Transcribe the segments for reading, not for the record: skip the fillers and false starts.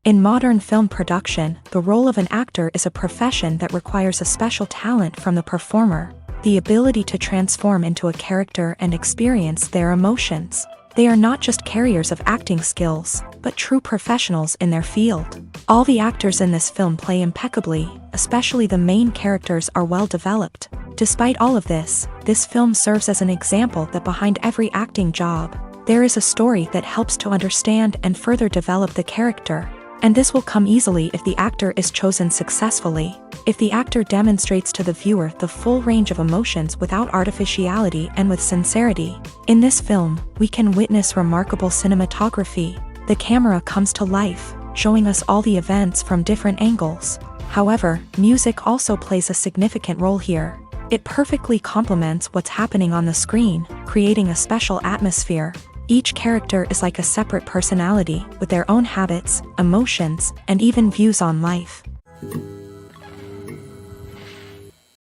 In modern film production, the role of an actor is a profession that requires a special talent from the performer, the ability to transform into a character and experience their emotions. They are not just carriers of acting skills, but true professionals in their field. All the actors in this film play impeccably, especially the main characters are well developed. Despite all of this film serves as an example that behind every acting job, there is a story that helps to understand and further develop the character. And this will come easily if the actor is chosen successfully. If the actor demonstrates to the viewer the full range of emotions without artificiality and with sincerity. In this film, we can witness remarkable cinematography. The camera comes to life, showing us all the events from different angles. However, music also plays a significant role here. It perfectly complements what's happening on the screen, creating a special atmosphere. Each character is like a separate personality, with their own habits, emotions, and even views on life.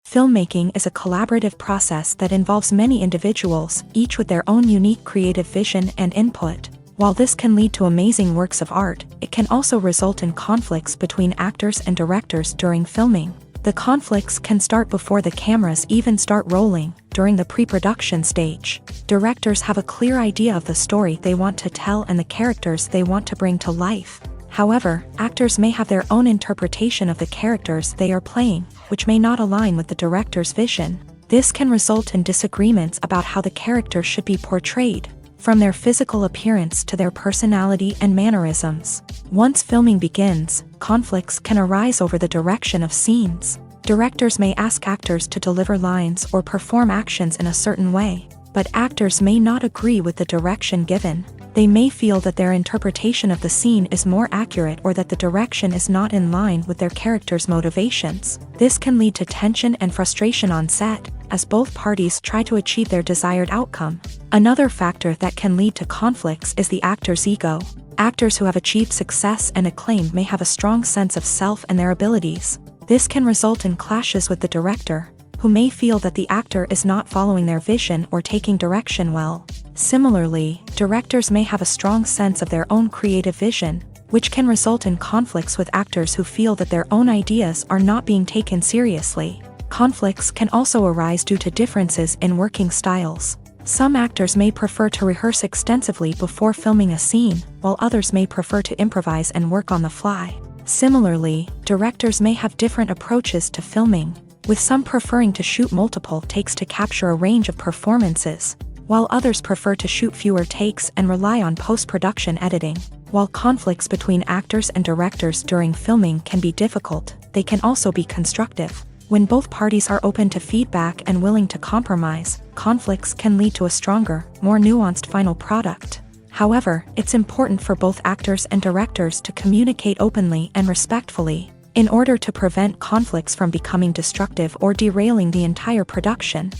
Filmmaking is a collaborative process that involves many individuals, each with their own unique creative vision and input. While this can lead to amazing works of art, it can also result in conflicts between actors and directors during filming. The conflicts can start before the cameras even start rolling, during the pre-production stage. Directors have a clear idea of the story they want to tell and the characters they want to bring to life. However, actors may have their own interpretation of the characters they are playing, which may not align with the director's vision. This can result in disagreements about how the character should be portrayed, from their physical appearance to their personality and mannerisms. Once filming begins, conflicts can arise over the direction of scenes. Directors may ask actors to deliver lines or perform actions in a certain way, but actors may not agree with the direction given. They may feel that their interpretation of the scene is more accurate or that the direction is not in line with their character's motivations. This can lead to tension and frustration on set, as both parties try to achieve their desired outcome. Another factor that can lead to conflicts is the actor's ego. Actors who have achieved success and acclaim may have a strong sense of self and their abilities. This can result in clashes with the director, who may feel that the actor is not following their vision or taking direction well. Similarly, directors may have a strong sense of their own creative vision, which can result in conflicts with actors who feel that their own ideas are not being taken seriously. Conflicts can also arise due to differences in working styles. Some actors may prefer to rehearse extensively before filming a scene, while others may prefer to improvise and work on the fly. Similarly, directors may have different approaches to filming, with some preferring to shoot multiple takes to capture a range of performances, while others prefer to shoot fewer takes and rely on post-production editing. While conflicts between actors and directors during filming can be difficult, they can also be constructive. When both parties are open to feedback and willing to compromise, conflicts can lead to a stronger, more nuanced final product. However, it's important for both actors and directors to communicate openly and respectfully, in order to prevent conflicts from becoming destructive or derailing the entire production.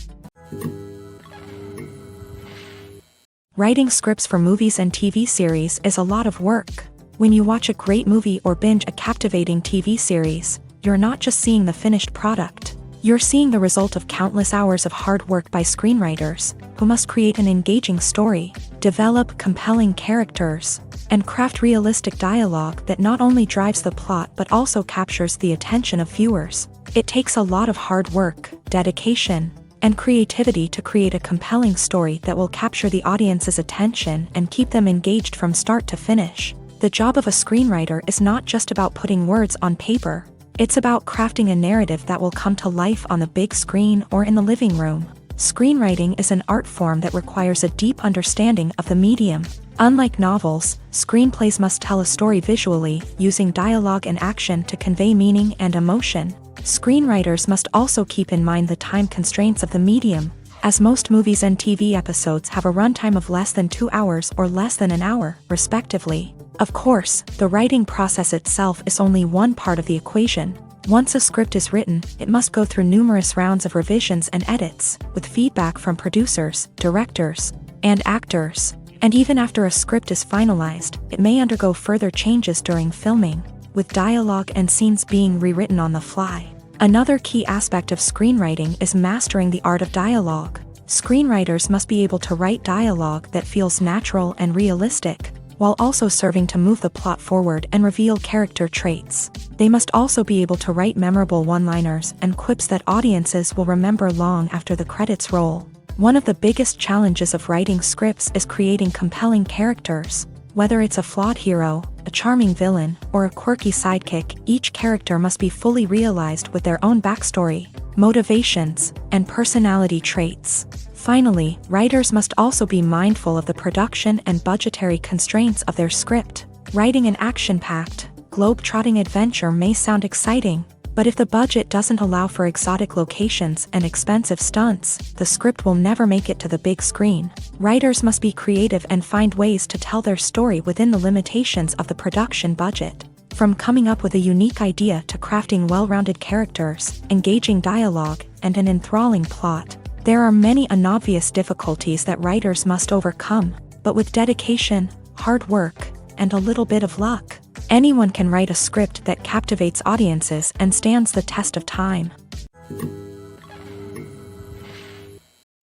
Writing scripts for movies and TV series is a lot of work. When you watch a great movie or binge a captivating TV series, you're not just seeing the finished product. You're seeing the result of countless hours of hard work by screenwriters, who must create an engaging story, develop compelling characters, and craft realistic dialogue that not only drives the plot but also captures the attention of viewers. It takes a lot of hard work, dedication, and creativity to create a compelling story that will capture the audience's attention and keep them engaged from start to finish. The job of a screenwriter is not just about putting words on paper. It's about crafting a narrative that will come to life on the big screen or in the living room. Screenwriting is an art form that requires a deep understanding of the medium. Unlike novels, screenplays must tell a story visually, using dialogue and action to convey meaning and emotion. Screenwriters must also keep in mind the time constraints of the medium, as most movies and TV episodes have a runtime of less than 2 hours or less than an hour, respectively. Of course, the writing process itself is only one part of the equation. Once a script is written, it must go through numerous rounds of revisions and edits, with feedback from producers, directors, and actors. And even after a script is finalized, it may undergo further changes during filming, with dialogue and scenes being rewritten on the fly. Another key aspect of screenwriting is mastering the art of dialogue. Screenwriters must be able to write dialogue that feels natural and realistic. while also serving to move the plot forward and reveal character traits. They must also be able to write memorable one-liners and quips that audiences will remember long after the credits roll. One of the biggest challenges of writing scripts is creating compelling characters. Whether it's a flawed hero, a charming villain, or a quirky sidekick, each character must be fully realized with their own backstory, motivations, and personality traits. Finally, writers must also be mindful of the production and budgetary constraints of their script. Writing an action-packed, globe-trotting adventure may sound exciting, but if the budget doesn't allow for exotic locations and expensive stunts, the script will never make it to the big screen. Writers must be creative and find ways to tell their story within the limitations of the production budget. From coming up with a unique idea to crafting well-rounded characters, engaging dialogue, and an enthralling plot, there are many unobvious difficulties that writers must overcome, but with dedication, hard work, and a little bit of luck, anyone can write a script that captivates audiences and stands the test of time.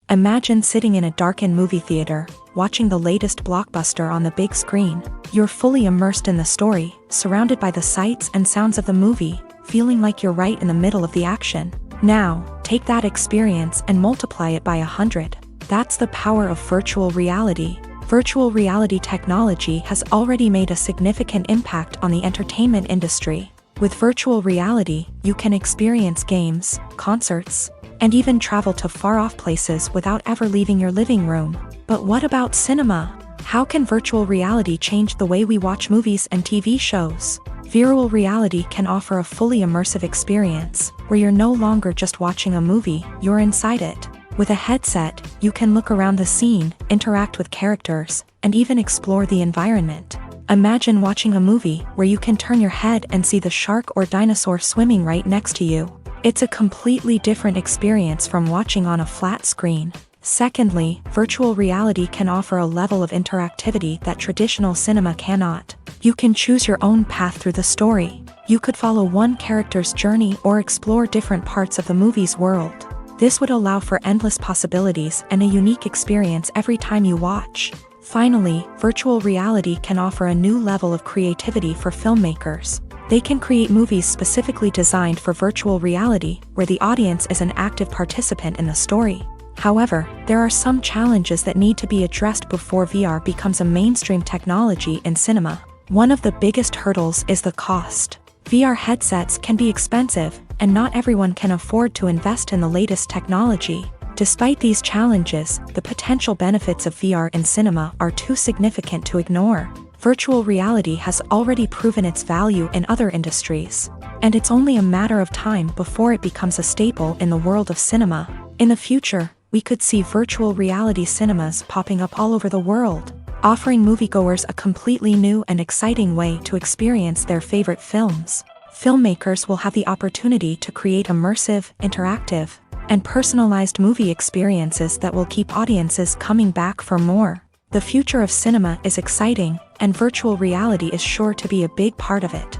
Imagine sitting in a darkened movie theater, watching the latest blockbuster on the big screen. You're fully immersed in the story, surrounded by the sights and sounds of the movie, feeling like you're right in the middle of the action. Now, take that experience and multiply it by 100. That's the power of virtual reality. Virtual reality technology has already made a significant impact on the entertainment industry. With virtual reality, you can experience games, concerts, and even travel to far-off places without ever leaving your living room. But what about cinema? How can virtual reality change the way we watch movies and TV shows? Virtual reality can offer a fully immersive experience, where you're no longer just watching a movie, you're inside it. With a headset, you can look around the scene, interact with characters, and even explore the environment. Imagine watching a movie where you can turn your head and see the shark or dinosaur swimming right next to you. It's a completely different experience from watching on a flat screen. Secondly, virtual reality can offer a level of interactivity that traditional cinema cannot. You can choose your own path through the story. You could follow one character's journey or explore different parts of the movie's world. This would allow for endless possibilities and a unique experience every time you watch. Finally, virtual reality can offer a new level of creativity for filmmakers. They can create movies specifically designed for virtual reality, where the audience is an active participant in the story. However, there are some challenges that need to be addressed before VR becomes a mainstream technology in cinema. One of the biggest hurdles is the cost. VR headsets can be expensive, and not everyone can afford to invest in the latest technology. Despite these challenges, the potential benefits of VR in cinema are too significant to ignore. Virtual reality has already proven its value in other industries, and it's only a matter of time before it becomes a staple in the world of cinema. In the future, we could see virtual reality cinemas popping up all over the world, offering moviegoers a completely new and exciting way to experience their favorite films. Filmmakers will have the opportunity to create immersive, interactive, and personalized movie experiences that will keep audiences coming back for more. The future of cinema is exciting, and virtual reality is sure to be a big part of it.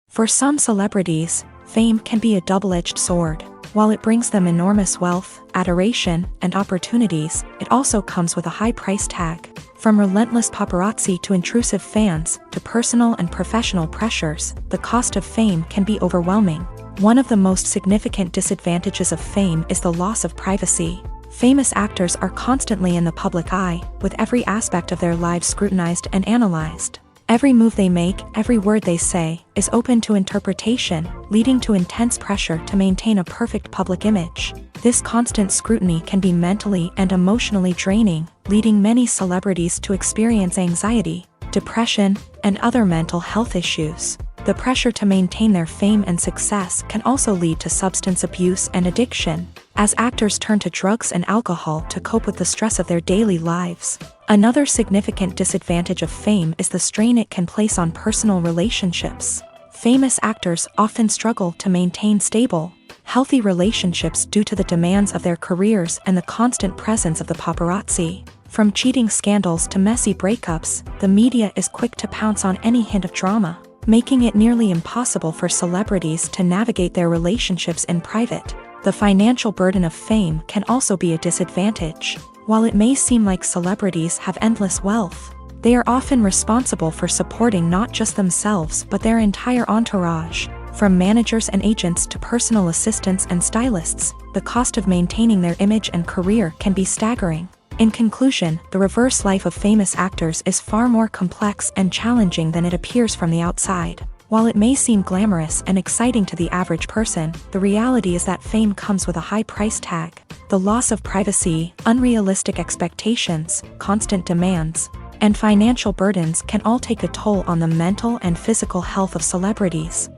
For some celebrities, fame can be a double-edged sword. While it brings them enormous wealth, adoration, and opportunities, it also comes with a high price tag. From relentless paparazzi to intrusive fans, to personal and professional pressures, the cost of fame can be overwhelming. One of the most significant disadvantages of fame is the loss of privacy. Famous actors are constantly in the public eye, with every aspect of their lives scrutinized and analyzed. Every move they make, every word they say, is open to interpretation, leading to intense pressure to maintain a perfect public image. This constant scrutiny can be mentally and emotionally draining, leading many celebrities to experience anxiety, depression, and other mental health issues. The pressure to maintain their fame and success can also lead to substance abuse and addiction, as actors turn to drugs and alcohol to cope with the stress of their daily lives. Another significant disadvantage of fame is the strain it can place on personal relationships. Famous actors often struggle to maintain stable, healthy relationships due to the demands of their careers and the constant presence of the paparazzi. From cheating scandals to messy breakups, the media is quick to pounce on any hint of drama, making it nearly impossible for celebrities to navigate their relationships in private. The financial burden of fame can also be a disadvantage. While it may seem like celebrities have endless wealth, they are often responsible for supporting not just themselves but their entire entourage. From managers and agents to personal assistants and stylists, the cost of maintaining their image and career can be staggering. In conclusion, the reverse life of famous actors is far more complex and challenging than it appears from the outside. While it may seem glamorous and exciting to the average person, the reality is that fame comes with a high price tag. The loss of privacy, unrealistic expectations, constant demands, and financial burdens can all take a toll on the mental and physical health of celebrities.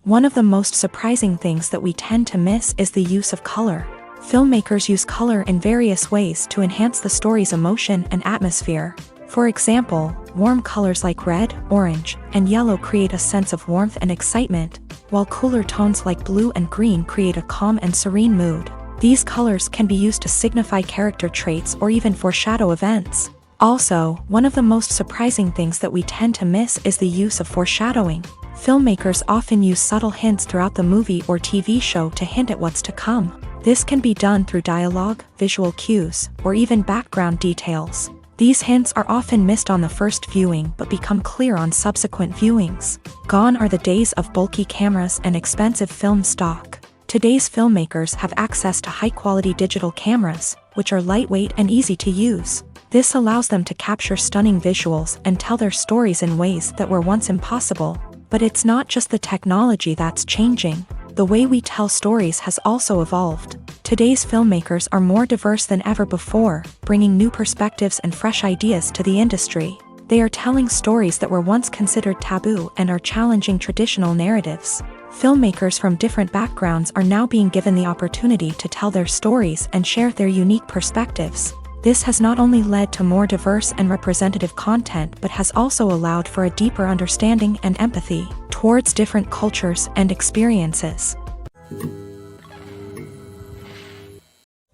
One of the most surprising things that we tend to miss is the use of color. Filmmakers use color in various ways to enhance the story's emotion and atmosphere. For example, warm colors like red, orange, and yellow create a sense of warmth and excitement, while cooler tones like blue and green create a calm and serene mood. These colors can be used to signify character traits or even foreshadow events. Also, one of the most surprising things that we tend to miss is the use of foreshadowing. Filmmakers often use subtle hints throughout the movie or TV show to hint at what's to come. This can be done through dialogue, visual cues, or even background details. These hints are often missed on the first viewing but become clear on subsequent viewings. Gone are the days of bulky cameras and expensive film stock. Today's filmmakers have access to high-quality digital cameras, which are lightweight and easy to use. This allows them to capture stunning visuals and tell their stories in ways that were once impossible. But it's not just the technology that's changing. The way we tell stories has also evolved. Today's filmmakers are more diverse than ever before, bringing new perspectives and fresh ideas to the industry. They are telling stories that were once considered taboo and are challenging traditional narratives. Filmmakers from different backgrounds are now being given the opportunity to tell their stories and share their unique perspectives. This has not only led to more diverse and representative content but has also allowed for a deeper understanding and empathy towards different cultures and experiences.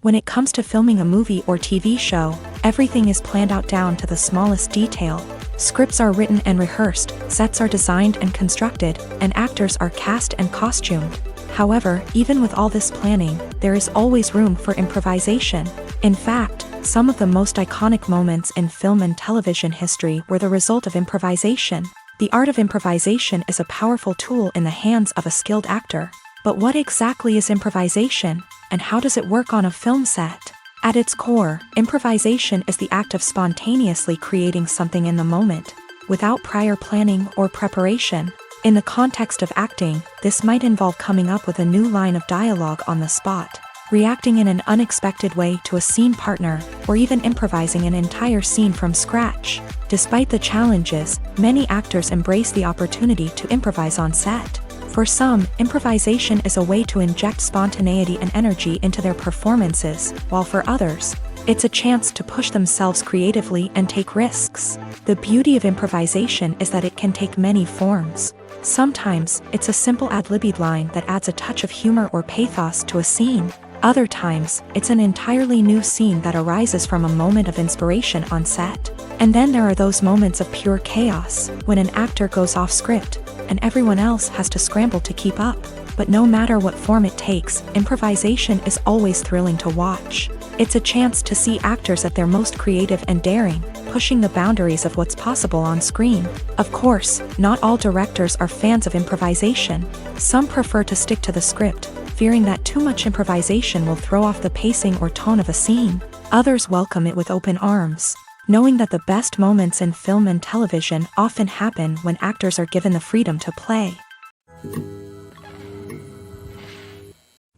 When it comes to filming a movie or TV show, everything is planned out down to the smallest detail. Scripts are written and rehearsed, sets are designed and constructed, and actors are cast and costumed. However, even with all this planning, there is always room for improvisation. In fact, some of the most iconic moments in film and television history were the result of improvisation. The art of improvisation is a powerful tool in the hands of a skilled actor. But what exactly is improvisation, and how does it work on a film set? At its core, improvisation is the act of spontaneously creating something in the moment, without prior planning or preparation. In the context of acting, this might involve coming up with a new line of dialogue on the spot, reacting in an unexpected way to a scene partner, or even improvising an entire scene from scratch. Despite the challenges, many actors embrace the opportunity to improvise on set. For some, improvisation is a way to inject spontaneity and energy into their performances, while for others, it's a chance to push themselves creatively and take risks. The beauty of improvisation is that it can take many forms. Sometimes, it's a simple ad-libbed line that adds a touch of humor or pathos to a scene. Other times, it's an entirely new scene that arises from a moment of inspiration on set. And then there are those moments of pure chaos, when an actor goes off script, and everyone else has to scramble to keep up. But no matter what form it takes, improvisation is always thrilling to watch. It's a chance to see actors at their most creative and daring, pushing the boundaries of what's possible on screen. Of course, not all directors are fans of improvisation. Some prefer to stick to the script, fearing that too much improvisation will throw off the pacing or tone of a scene. Others welcome it with open arms, knowing that the best moments in film and television often happen when actors are given the freedom to play.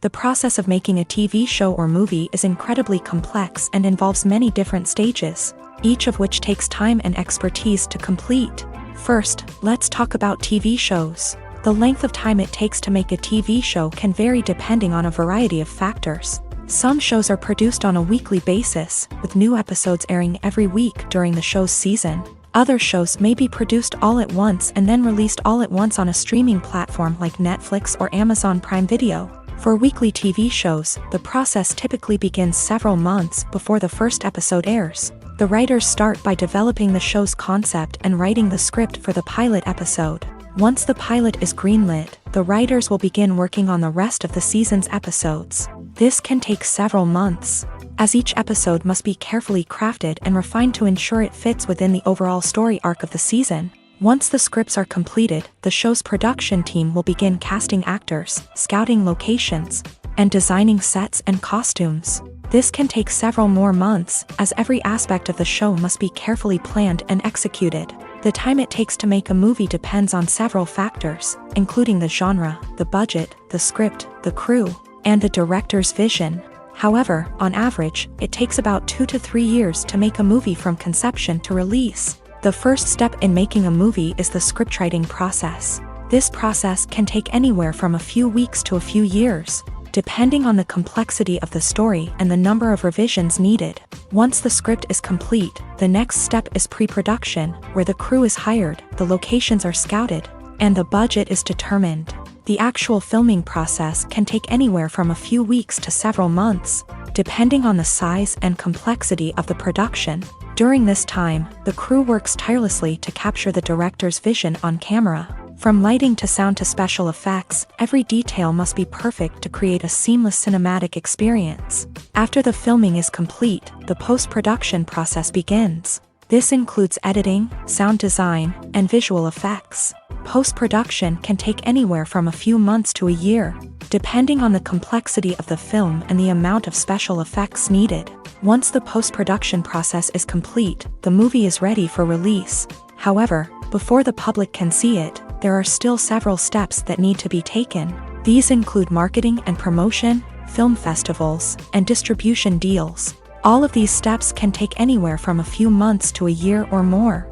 The process of making a TV show or movie is incredibly complex and involves many different stages, each of which takes time and expertise to complete. First, let's talk about TV shows. The length of time it takes to make a TV show can vary depending on a variety of factors. Some shows are produced on a weekly basis, with new episodes airing every week during the show's season. Other shows may be produced all at once and then released all at once on a streaming platform like Netflix or Amazon Prime Video. For weekly TV shows, the process typically begins several months before the first episode airs. The writers start by developing the show's concept and writing the script for the pilot episode. Once the pilot is greenlit, the writers will begin working on the rest of the season's episodes. This can take several months, as each episode must be carefully crafted and refined to ensure it fits within the overall story arc of the season. Once the scripts are completed, the show's production team will begin casting actors, scouting locations, and designing sets and costumes. This can take several more months, as every aspect of the show must be carefully planned and executed. The time it takes to make a movie depends on several factors, including the genre, the budget, the script, the crew, and the director's vision. However, on average, it takes about 2 to 3 years to make a movie from conception to release. The first step in making a movie is the scriptwriting process. This process can take anywhere from a few weeks to a few years, depending on the complexity of the story and the number of revisions needed. Once the script is complete, the next step is pre-production, where the crew is hired, the locations are scouted, and the budget is determined. The actual filming process can take anywhere from a few weeks to several months, depending on the size and complexity of the production. During this time, the crew works tirelessly to capture the director's vision on camera. From lighting to sound to special effects, every detail must be perfect to create a seamless cinematic experience. After the filming is complete, the post-production process begins. This includes editing, sound design, and visual effects. Post-production can take anywhere from a few months to a year, depending on the complexity of the film and the amount of special effects needed. Once the post-production process is complete, the movie is ready for release. However, before the public can see it, there are still several steps that need to be taken. These include marketing and promotion, film festivals, and distribution deals. All of these steps can take anywhere from a few months to a year or more.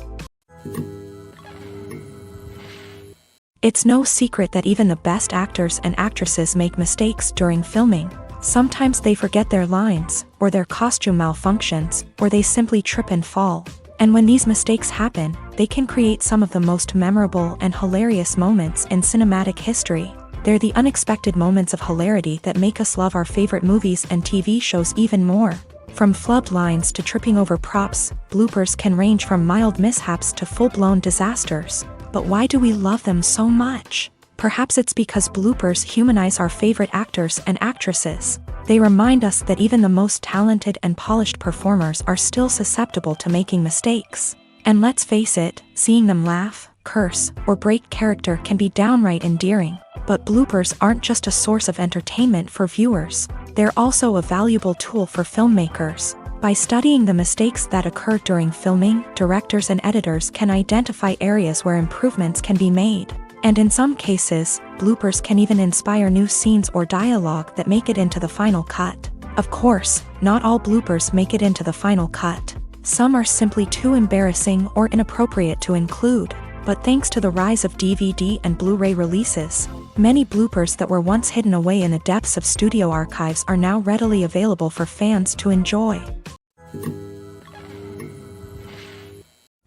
It's no secret that even the best actors and actresses make mistakes during filming. Sometimes they forget their lines, or their costume malfunctions, or they simply trip and fall. And when these mistakes happen, they can create some of the most memorable and hilarious moments in cinematic history. They're the unexpected moments of hilarity that make us love our favorite movies and TV shows even more. From flubbed lines to tripping over props, bloopers can range from mild mishaps to full-blown disasters. But why do we love them so much? Perhaps it's because bloopers humanize our favorite actors and actresses. They remind us that even the most talented and polished performers are still susceptible to making mistakes. And let's face it, seeing them laugh, curse, or break character can be downright endearing. But bloopers aren't just a source of entertainment for viewers. They're also a valuable tool for filmmakers. By studying the mistakes that occur during filming, directors and editors can identify areas where improvements can be made. And in some cases, bloopers can even inspire new scenes or dialogue that make it into the final cut. Of course, not all bloopers make it into the final cut. Some are simply too embarrassing or inappropriate to include. But thanks to the rise of DVD and Blu-ray releases, many bloopers that were once hidden away in the depths of studio archives are now readily available for fans to enjoy.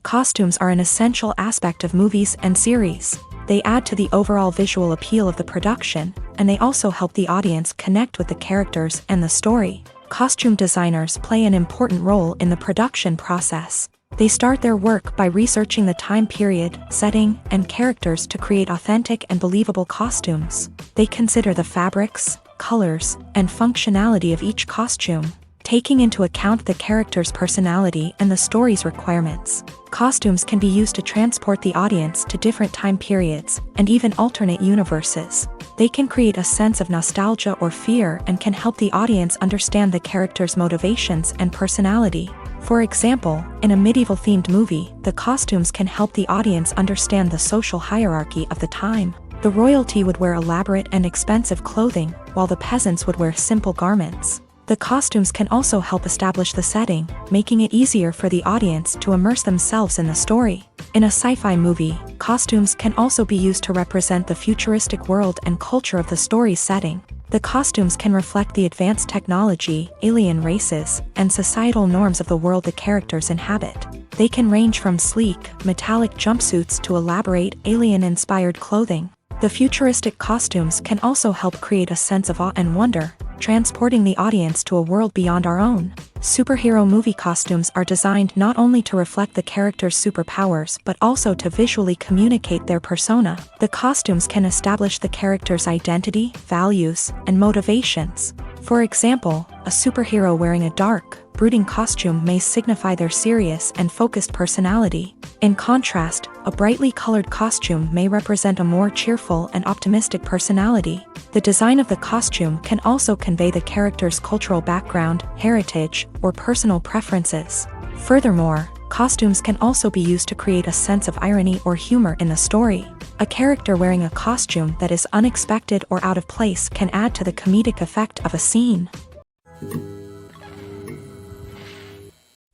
Costumes are an essential aspect of movies and series. They add to the overall visual appeal of the production, and they also help the audience connect with the characters and the story. Costume designers play an important role in the production process. They start their work by researching the time period, setting, and characters to create authentic and believable costumes. They consider the fabrics, colors, and functionality of each costume, taking into account the character's personality and the story's requirements. Costumes can be used to transport the audience to different time periods, and even alternate universes. They can create a sense of nostalgia or fear and can help the audience understand the character's motivations and personality. For example, in a medieval-themed movie, the costumes can help the audience understand the social hierarchy of the time. The royalty would wear elaborate and expensive clothing, while the peasants would wear simple garments. The costumes can also help establish the setting, making it easier for the audience to immerse themselves in the story. In a sci-fi movie, costumes can also be used to represent the futuristic world and culture of the story's setting. The costumes can reflect the advanced technology, alien races, and societal norms of the world the characters inhabit. They can range from sleek, metallic jumpsuits to elaborate, alien-inspired clothing. The futuristic costumes can also help create a sense of awe and wonder, transporting the audience to a world beyond our own. Superhero movie costumes are designed not only to reflect the character's superpowers but also to visually communicate their persona. The costumes can establish the character's identity, values, and motivations. For example, a superhero wearing a dark, brooding costume may signify their serious and focused personality. In contrast, a brightly colored costume may represent a more cheerful and optimistic personality. The design of the costume can also convey the character's cultural background, heritage, or personal preferences. Furthermore, costumes can also be used to create a sense of irony or humor in the story. A character wearing a costume that is unexpected or out of place can add to the comedic effect of a scene.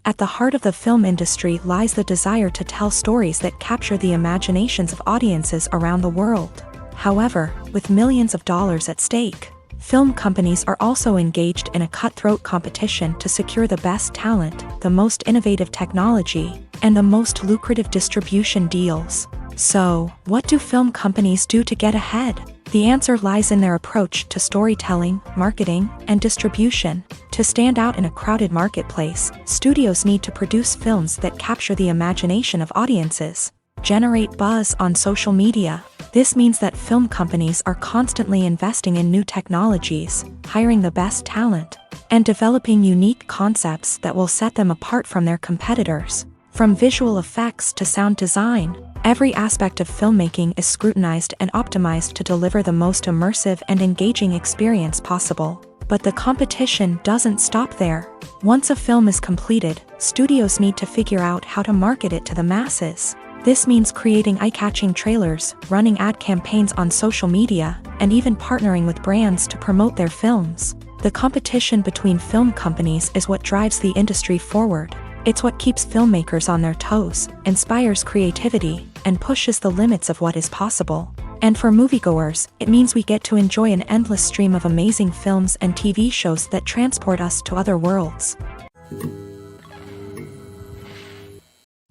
At the heart of the film industry lies the desire to tell stories that capture the imaginations of audiences around the world. However, with millions of dollars at stake, film companies are also engaged in a cutthroat competition to secure the best talent, the most innovative technology, and the most lucrative distribution deals. So, what do film companies do to get ahead? The answer lies in their approach to storytelling, marketing, and distribution. To stand out in a crowded marketplace, studios need to produce films that capture the imagination of audiences, generate buzz on social media. This means that film companies are constantly investing in new technologies, hiring the best talent, and developing unique concepts that will set them apart from their competitors. From visual effects to sound design, every aspect of filmmaking is scrutinized and optimized to deliver the most immersive and engaging experience possible. But the competition doesn't stop there. Once a film is completed, studios need to figure out how to market it to the masses. This means creating eye-catching trailers, running ad campaigns on social media, and even partnering with brands to promote their films. The competition between film companies is what drives the industry forward. It's what keeps filmmakers on their toes, inspires creativity, and pushes the limits of what is possible. And for moviegoers, it means we get to enjoy an endless stream of amazing films and TV shows that transport us to other worlds.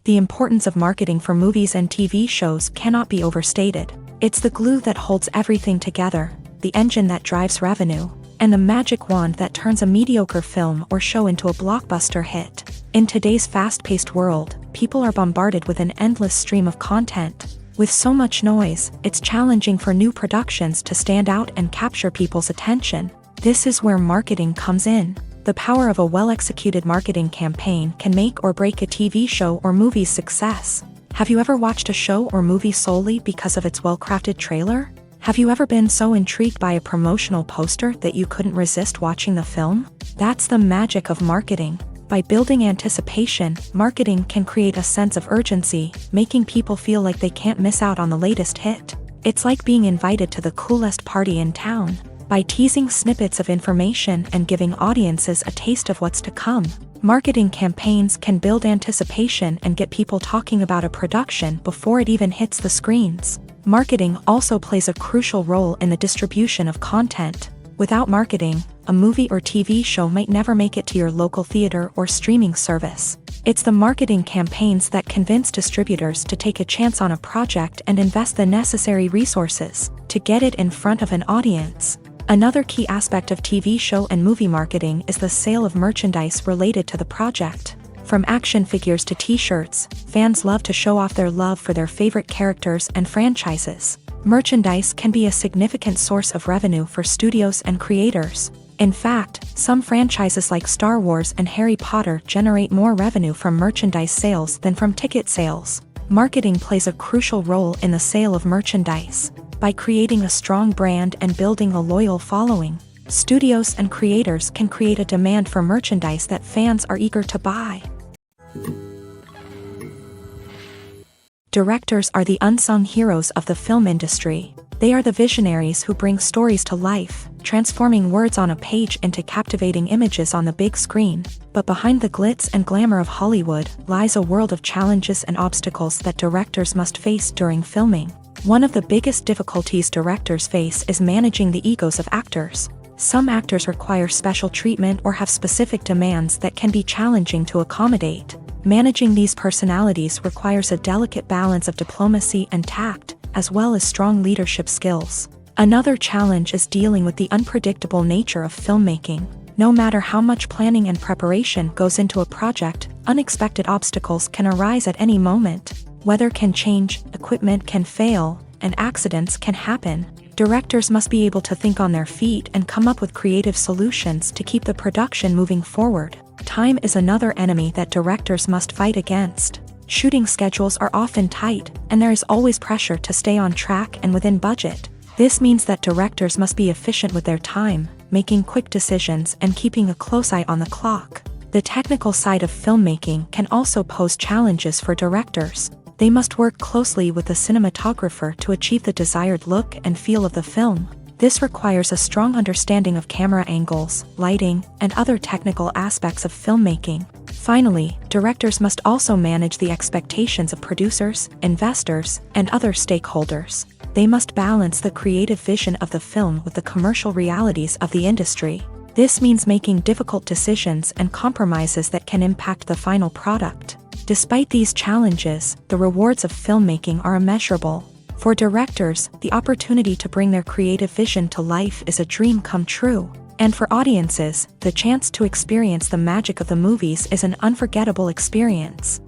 The importance of marketing for movies and TV shows cannot be overstated. It's the glue that holds everything together, the engine that drives revenue, and the magic wand that turns a mediocre film or show into a blockbuster hit. In today's fast-paced world, people are bombarded with an endless stream of content. With so much noise, it's challenging for new productions to stand out and capture people's attention. This is where marketing comes in. The power of a well-executed marketing campaign can make or break a TV show or movie's success. Have you ever watched a show or movie solely because of its well-crafted trailer? Have you ever been so intrigued by a promotional poster that you couldn't resist watching the film? That's the magic of marketing. By building anticipation, marketing can create a sense of urgency, making people feel like they can't miss out on the latest hit. It's like being invited to the coolest party in town. By teasing snippets of information and giving audiences a taste of what's to come, marketing campaigns can build anticipation and get people talking about a production before it even hits the screens. Marketing also plays a crucial role in the distribution of content. Without marketing, a movie or TV show might never make it to your local theater or streaming service. It's the marketing campaigns that convince distributors to take a chance on a project and invest the necessary resources to get it in front of an audience. Another key aspect of TV show and movie marketing is the sale of merchandise related to the project. From action figures to t-shirts, fans love to show off their love for their favorite characters and franchises. Merchandise can be a significant source of revenue for studios and creators. In fact, some franchises like Star Wars and Harry Potter generate more revenue from merchandise sales than from ticket sales. Marketing plays a crucial role in the sale of merchandise. By creating a strong brand and building a loyal following, studios and creators can create a demand for merchandise that fans are eager to buy. Directors are the unsung heroes of the film industry. They are the visionaries who bring stories to life, transforming words on a page into captivating images on the big screen. But behind the glitz and glamour of Hollywood lies a world of challenges and obstacles that directors must face during filming. One of the biggest difficulties directors face is managing the egos of actors. Some actors require special treatment or have specific demands that can be challenging to accommodate. Managing these personalities requires a delicate balance of diplomacy and tact, as well as strong leadership skills. Another challenge is dealing with the unpredictable nature of filmmaking. No matter how much planning and preparation goes into a project, unexpected obstacles can arise at any moment. Weather can change, equipment can fail, and accidents can happen. Directors must be able to think on their feet and come up with creative solutions to keep the production moving forward. Time is another enemy that directors must fight against. Shooting schedules are often tight, and there is always pressure to stay on track and within budget. This means that directors must be efficient with their time, making quick decisions and keeping a close eye on the clock. The technical side of filmmaking can also pose challenges for directors. They must work closely with the cinematographer to achieve the desired look and feel of the film. This requires a strong understanding of camera angles, lighting, and other technical aspects of filmmaking. Finally, directors must also manage the expectations of producers, investors, and other stakeholders. They must balance the creative vision of the film with the commercial realities of the industry. This means making difficult decisions and compromises that can impact the final product. Despite these challenges, the rewards of filmmaking are immeasurable. For directors, the opportunity to bring their creative vision to life is a dream come true. And for audiences, the chance to experience the magic of the movies is an unforgettable experience.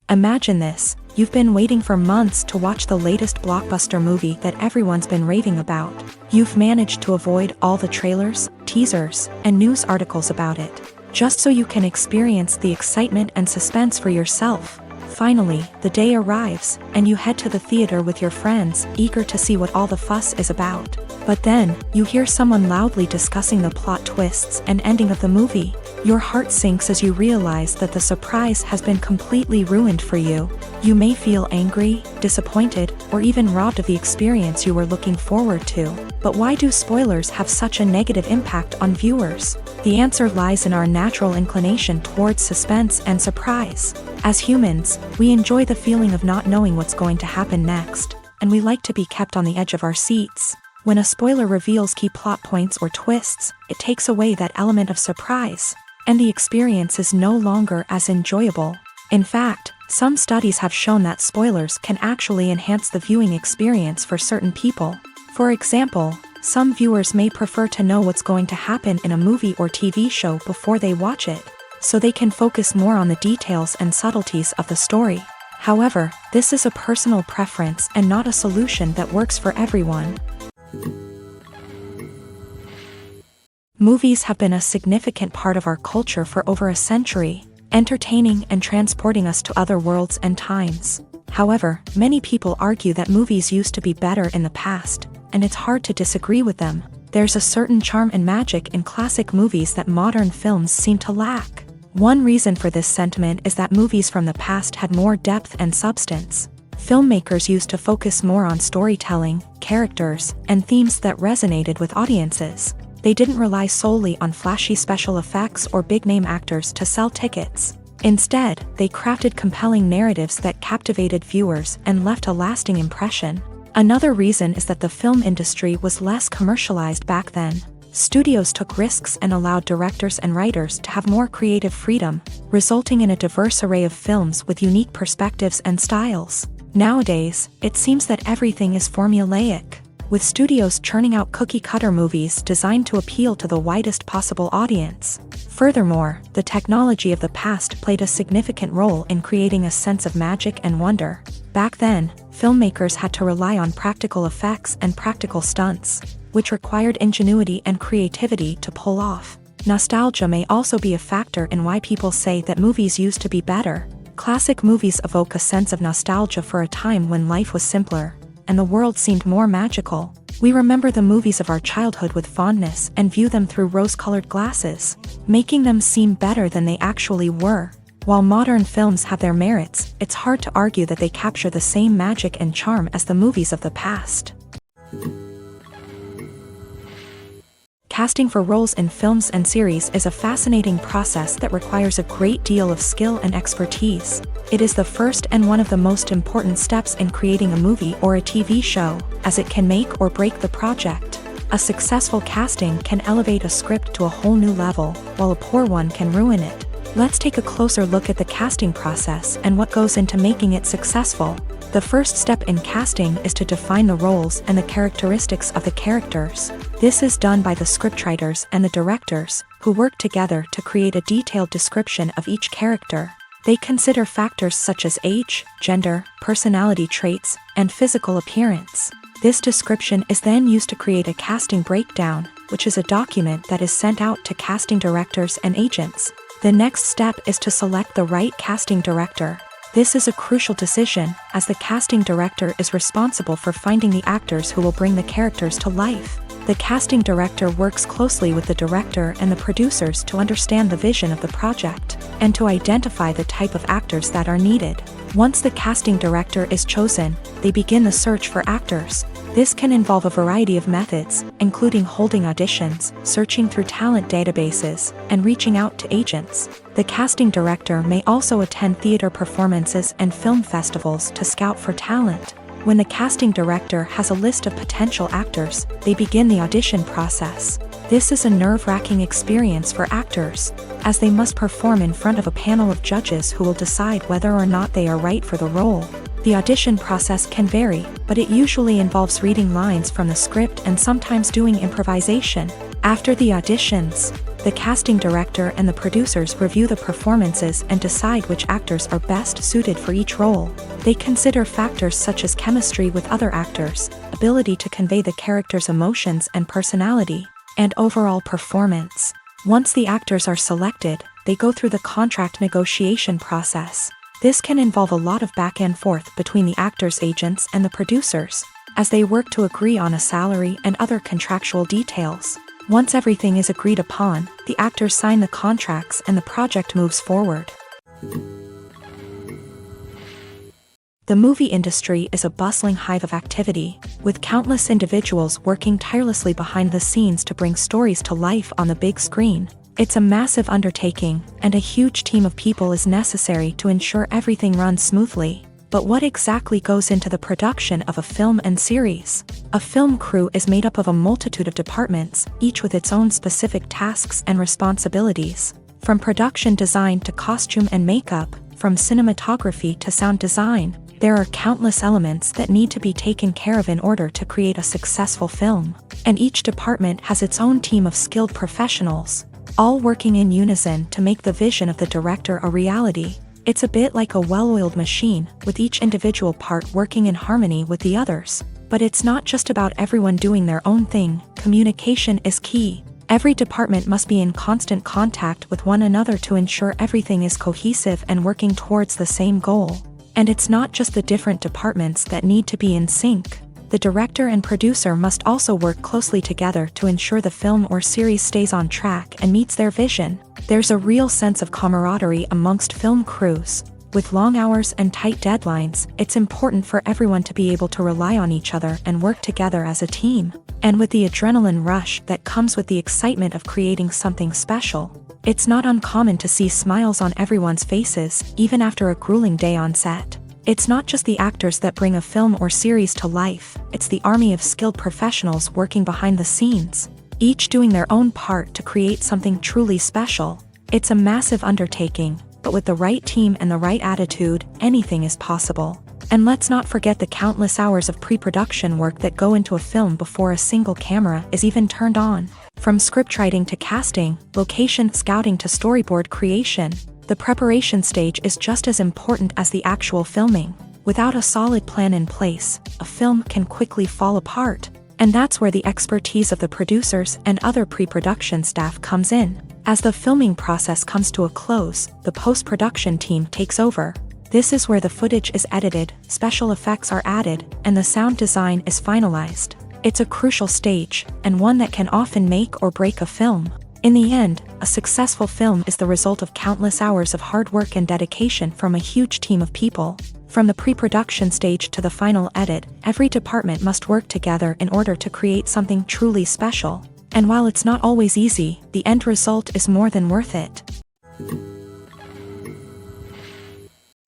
Imagine this: you've been waiting for months to watch the latest blockbuster movie that everyone's been raving about. You've managed to avoid all the trailers, teasers, and news articles about it, just so you can experience the excitement and suspense for yourself. Finally, the day arrives, and you head to the theater with your friends, eager to see what all the fuss is about. But then, you hear someone loudly discussing the plot twists and ending of the movie. Your heart sinks as you realize that the surprise has been completely ruined for you. You may feel angry, disappointed, or even robbed of the experience you were looking forward to. But why do spoilers have such a negative impact on viewers? The answer lies in our natural inclination towards suspense and surprise. As humans, we enjoy the feeling of not knowing what's going to happen next, and we like to be kept on the edge of our seats. When a spoiler reveals key plot points or twists, it takes away that element of surprise, and the experience is no longer as enjoyable. In fact, some studies have shown that spoilers can actually enhance the viewing experience for certain people. For example, some viewers may prefer to know what's going to happen in a movie or TV show before they watch it, so they can focus more on the details and subtleties of the story. However, this is a personal preference and not a solution that works for everyone. Movies have been a significant part of our culture for over a century, entertaining and transporting us to other worlds and times. However, many people argue that movies used to be better in the past, and it's hard to disagree with them. There's a certain charm and magic in classic movies that modern films seem to lack. One reason for this sentiment is that movies from the past had more depth and substance. Filmmakers used to focus more on storytelling, characters, and themes that resonated with audiences. They didn't rely solely on flashy special effects or big-name actors to sell tickets. Instead, they crafted compelling narratives that captivated viewers and left a lasting impression. Another reason is that the film industry was less commercialized back then. Studios took risks and allowed directors and writers to have more creative freedom, resulting in a diverse array of films with unique perspectives and styles. Nowadays, it seems that everything is formulaic, with studios churning out cookie-cutter movies designed to appeal to the widest possible audience. Furthermore, the technology of the past played a significant role in creating a sense of magic and wonder. Back then, filmmakers had to rely on practical effects and practical stunts, which required ingenuity and creativity to pull off. Nostalgia may also be a factor in why people say that movies used to be better. Classic movies evoke a sense of nostalgia for a time when life was simpler, and the world seemed more magical. We remember the movies of our childhood with fondness and view them through rose-colored glasses, making them seem better than they actually were. While modern films have their merits, it's hard to argue that they capture the same magic and charm as the movies of the past. Casting for roles in films and series is a fascinating process that requires a great deal of skill and expertise. It is the first and one of the most important steps in creating a movie or a TV show, as it can make or break the project. A successful casting can elevate a script to a whole new level, while a poor one can ruin it. Let's take a closer look at the casting process and what goes into making it successful. The first step in casting is to define the roles and the characteristics of the characters. This is done by the scriptwriters and the directors, who work together to create a detailed description of each character. They consider factors such as age, gender, personality traits, and physical appearance. This description is then used to create a casting breakdown, which is a document that is sent out to casting directors and agents. The next step is to select the right casting director. This is a crucial decision, as the casting director is responsible for finding the actors who will bring the characters to life. The casting director works closely with the director and the producers to understand the vision of the project, and to identify the type of actors that are needed. Once the casting director is chosen, they begin the search for actors. This can involve a variety of methods, including holding auditions, searching through talent databases, and reaching out to agents. The casting director may also attend theater performances and film festivals to scout for talent. When the casting director has a list of potential actors, they begin the audition process. This is a nerve-wracking experience for actors, as they must perform in front of a panel of judges who will decide whether or not they are right for the role. The audition process can vary, but it usually involves reading lines from the script and sometimes doing improvisation. After the auditions, the casting director and the producers review the performances and decide which actors are best suited for each role. They consider factors such as chemistry with other actors, ability to convey the character's emotions and personality, and overall performance. Once the actors are selected, they go through the contract negotiation process. This can involve a lot of back and forth between the actors' agents and the producers, as they work to agree on a salary and other contractual details. Once everything is agreed upon, the actors sign the contracts and the project moves forward. The movie industry is a bustling hive of activity, with countless individuals working tirelessly behind the scenes to bring stories to life on the big screen. It's a massive undertaking, and a huge team of people is necessary to ensure everything runs smoothly. But what exactly goes into the production of a film and series? A film crew is made up of a multitude of departments, each with its own specific tasks and responsibilities. From production design to costume and makeup, from cinematography to sound design, there are countless elements that need to be taken care of in order to create a successful film. And each department has its own team of skilled professionals, all working in unison to make the vision of the director a reality. It's a bit like a well-oiled machine, with each individual part working in harmony with the others. But it's not just about everyone doing their own thing. Communication is key. Every department must be in constant contact with one another to ensure everything is cohesive and working towards the same goal. And it's not just the different departments that need to be in sync. The director and producer must also work closely together to ensure the film or series stays on track and meets their vision. There's a real sense of camaraderie amongst film crews. With long hours and tight deadlines, it's important for everyone to be able to rely on each other and work together as a team. And with the adrenaline rush that comes with the excitement of creating something special, it's not uncommon to see smiles on everyone's faces, even after a grueling day on set. It's not just the actors that bring a film or series to life, it's the army of skilled professionals working behind the scenes, each doing their own part to create something truly special. It's a massive undertaking, but with the right team and the right attitude, anything is possible. And let's not forget the countless hours of pre-production work that go into a film before a single camera is even turned on. From scriptwriting to casting, location scouting to storyboard creation, the preparation stage is just as important as the actual filming. Without a solid plan in place, a film can quickly fall apart. And that's where the expertise of the producers and other pre-production staff comes in. As the filming process comes to a close, the post-production team takes over. This is where the footage is edited, special effects are added, and the sound design is finalized. It's a crucial stage, and one that can often make or break a film. In the end, a successful film is the result of countless hours of hard work and dedication from a huge team of people. From the pre-production stage to the final edit, every department must work together in order to create something truly special. And while it's not always easy, the end result is more than worth it.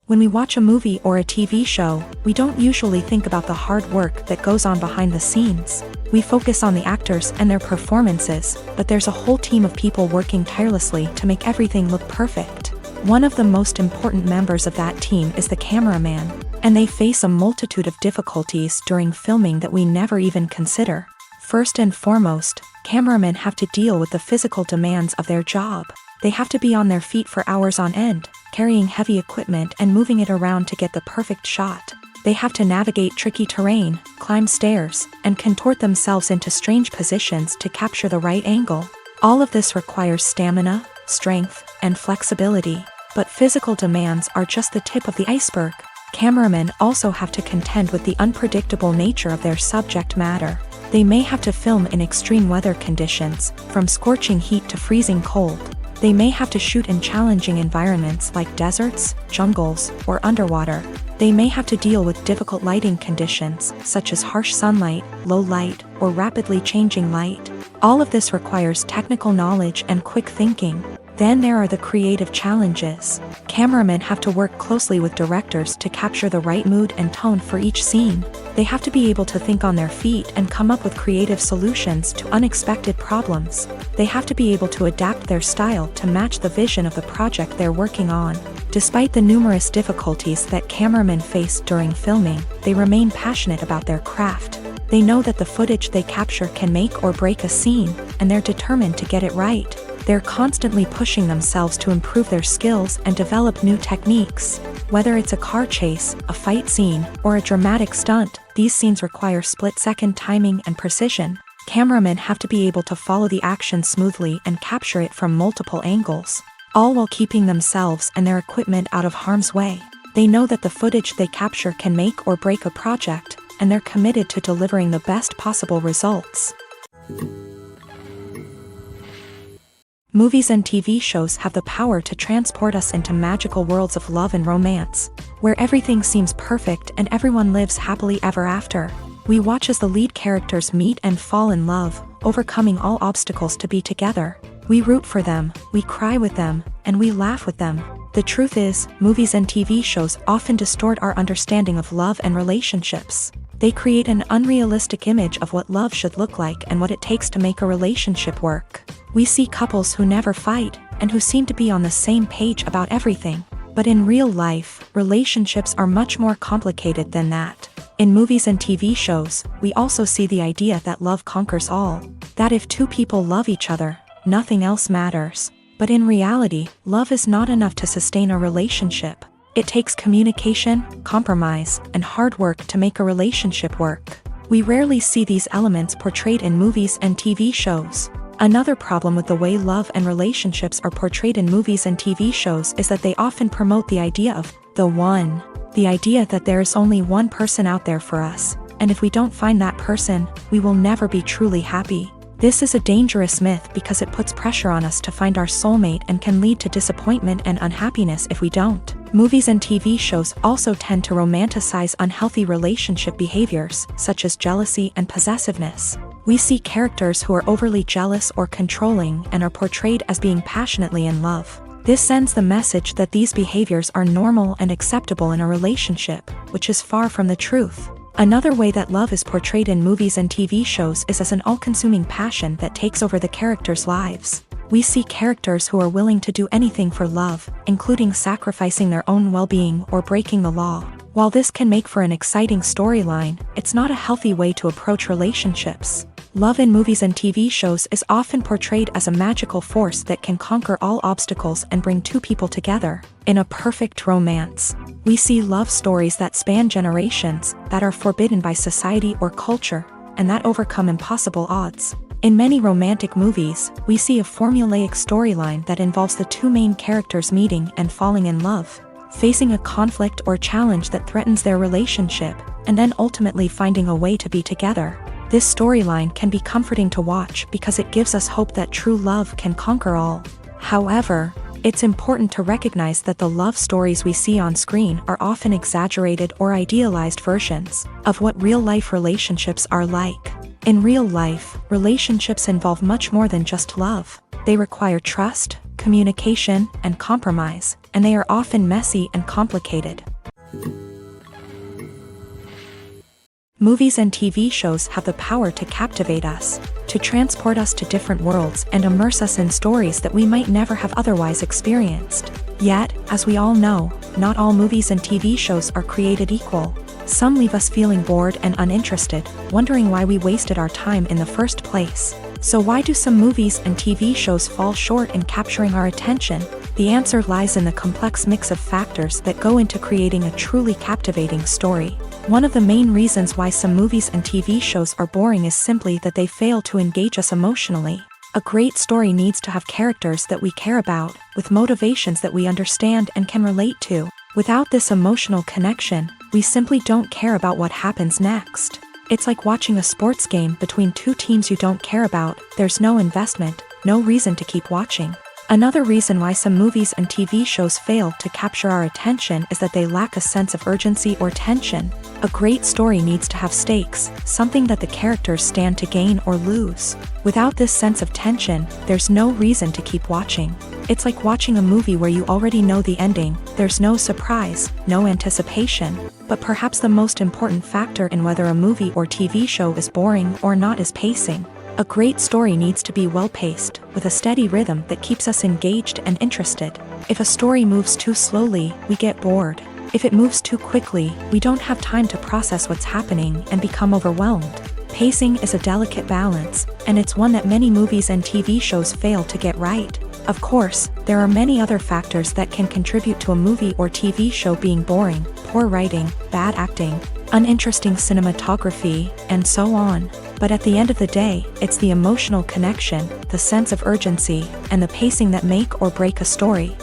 When we watch a movie or a TV show, we don't usually think about the hard work that goes on behind the scenes. We focus on the actors and their performances, but there's a whole team of people working tirelessly to make everything look perfect. One of the most important members of that team is the cameraman, and they face a multitude of difficulties during filming that we never even consider. First and foremost, cameramen have to deal with the physical demands of their job. They have to be on their feet for hours on end, carrying heavy equipment and moving it around to get the perfect shot. They have to navigate tricky terrain, climb stairs, and contort themselves into strange positions to capture the right angle. All of this requires stamina, strength, and flexibility. But physical demands are just the tip of the iceberg. Cameramen also have to contend with the unpredictable nature of their subject matter. They may have to film in extreme weather conditions, from scorching heat to freezing cold. They may have to shoot in challenging environments like deserts, jungles, or underwater. They may have to deal with difficult lighting conditions, such as harsh sunlight, low light, or rapidly changing light. All of this requires technical knowledge and quick thinking. Then there are the creative challenges. Cameramen have to work closely with directors to capture the right mood and tone for each scene. They have to be able to think on their feet and come up with creative solutions to unexpected problems. They have to be able to adapt their style to match the vision of the project they're working on. Despite the numerous difficulties that cameramen face during filming, they remain passionate about their craft. They know that the footage they capture can make or break a scene, and they're determined to get it right. They're constantly pushing themselves to improve their skills and develop new techniques. Whether it's a car chase, a fight scene, or a dramatic stunt, these scenes require split-second timing and precision. Cameramen have to be able to follow the action smoothly and capture it from multiple angles, all while keeping themselves and their equipment out of harm's way. They know that the footage they capture can make or break a project, and they're committed to delivering the best possible results. Movies and TV shows have the power to transport us into magical worlds of love and romance, where everything seems perfect and everyone lives happily ever after. We watch as the lead characters meet and fall in love, overcoming all obstacles to be together. We root for them, we cry with them, and we laugh with them. The truth is, movies and TV shows often distort our understanding of love and relationships. They create an unrealistic image of what love should look like and what it takes to make a relationship work. We see couples who never fight, and who seem to be on the same page about everything. But in real life, relationships are much more complicated than that. In movies and TV shows, we also see the idea that love conquers all. That if two people love each other, nothing else matters. But in reality, love is not enough to sustain a relationship. It takes communication, compromise, and hard work to make a relationship work. We rarely see these elements portrayed in movies and TV shows. Another problem with the way love and relationships are portrayed in movies and TV shows is that they often promote the idea of the one. The idea that there is only one person out there for us, and if we don't find that person, we will never be truly happy. This is a dangerous myth because it puts pressure on us to find our soulmate and can lead to disappointment and unhappiness if we don't. Movies and TV shows also tend to romanticize unhealthy relationship behaviors, such as jealousy and possessiveness. We see characters who are overly jealous or controlling and are portrayed as being passionately in love. This sends the message that these behaviors are normal and acceptable in a relationship, which is far from the truth. Another way that love is portrayed in movies and TV shows is as an all-consuming passion that takes over the characters' lives. We see characters who are willing to do anything for love, including sacrificing their own well-being or breaking the law. While this can make for an exciting storyline, it's not a healthy way to approach relationships. Love in movies and TV shows is often portrayed as a magical force that can conquer all obstacles and bring two people together in a perfect romance. We see love stories that span generations, that are forbidden by society or culture, and that overcome impossible odds. In many romantic movies, we see a formulaic storyline that involves the two main characters meeting and falling in love, facing a conflict or challenge that threatens their relationship, and then ultimately finding a way to be together. This storyline can be comforting to watch because it gives us hope that true love can conquer all. However, it's important to recognize that the love stories we see on screen are often exaggerated or idealized versions of what real-life relationships are like. In real life, relationships involve much more than just love. They require trust, communication, and compromise, and they are often messy and complicated. Movies and TV shows have the power to captivate us, to transport us to different worlds and immerse us in stories that we might never have otherwise experienced. Yet, as we all know, not all movies and TV shows are created equal. Some leave us feeling bored and uninterested, wondering why we wasted our time in the first place. So why do some movies and TV shows fall short in capturing our attention? The answer lies in the complex mix of factors that go into creating a truly captivating story. One of the main reasons why some movies and TV shows are boring is simply that they fail to engage us emotionally. A great story needs to have characters that we care about, with motivations that we understand and can relate to. Without this emotional connection, we simply don't care about what happens next. It's like watching a sports game between two teams you don't care about. There's no investment, no reason to keep watching. Another reason why some movies and TV shows fail to capture our attention is that they lack a sense of urgency or tension. A great story needs to have stakes, something that the characters stand to gain or lose. Without this sense of tension, there's no reason to keep watching. It's like watching a movie where you already know the ending. There's no surprise, no anticipation. But perhaps the most important factor in whether a movie or TV show is boring or not is pacing. A great story needs to be well-paced, with a steady rhythm that keeps us engaged and interested. If a story moves too slowly, we get bored. If it moves too quickly, we don't have time to process what's happening and become overwhelmed. Pacing is a delicate balance, and it's one that many movies and TV shows fail to get right. Of course, there are many other factors that can contribute to a movie or TV show being boring: poor writing, bad acting, uninteresting cinematography, and so on. But at the end of the day, it's the emotional connection, the sense of urgency, and the pacing that make or break a story.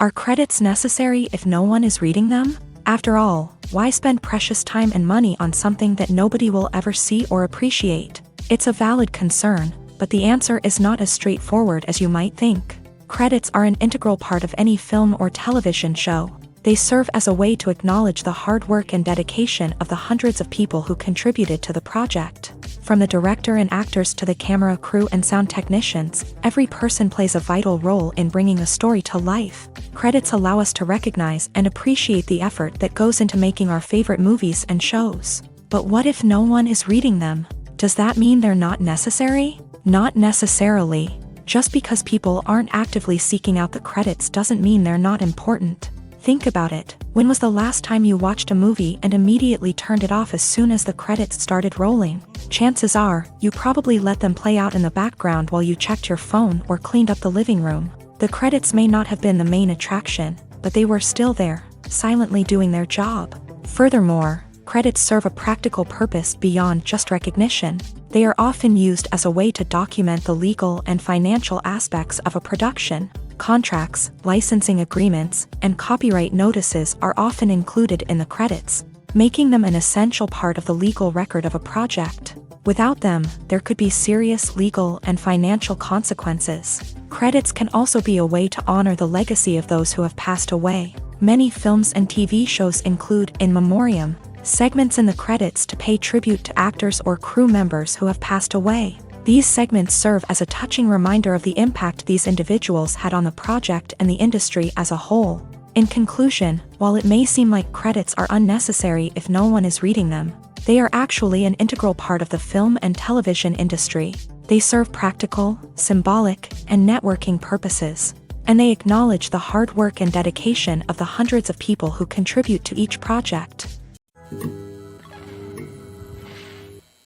Are credits necessary if no one is reading them? After all, why spend precious time and money on something that nobody will ever see or appreciate? It's a valid concern, but the answer is not as straightforward as you might think. Credits are an integral part of any film or television show. They serve as a way to acknowledge the hard work and dedication of the hundreds of people who contributed to the project. From the director and actors to the camera crew and sound technicians, every person plays a vital role in bringing a story to life. Credits allow us to recognize and appreciate the effort that goes into making our favorite movies and shows. But what if no one is reading them? Does that mean they're not necessary? Not necessarily. Just because people aren't actively seeking out the credits doesn't mean they're not important. Think about it. When was the last time you watched a movie and immediately turned it off as soon as the credits started rolling? Chances are, you probably let them play out in the background while you checked your phone or cleaned up the living room. The credits may not have been the main attraction, but they were still there, silently doing their job. Furthermore, credits serve a practical purpose beyond just recognition. They are often used as a way to document the legal and financial aspects of a production. Contracts, licensing agreements, and copyright notices are often included in the credits, making them an essential part of the legal record of a project. Without them, there could be serious legal and financial consequences. Credits can also be a way to honor the legacy of those who have passed away. Many films and TV shows include in memoriam segments in the credits to pay tribute to actors or crew members who have passed away. These segments serve as a touching reminder of the impact these individuals had on the project and the industry as a whole. In conclusion, while it may seem like credits are unnecessary if no one is reading them, they are actually an integral part of the film and television industry. They serve practical, symbolic, and networking purposes, and they acknowledge the hard work and dedication of the hundreds of people who contribute to each project.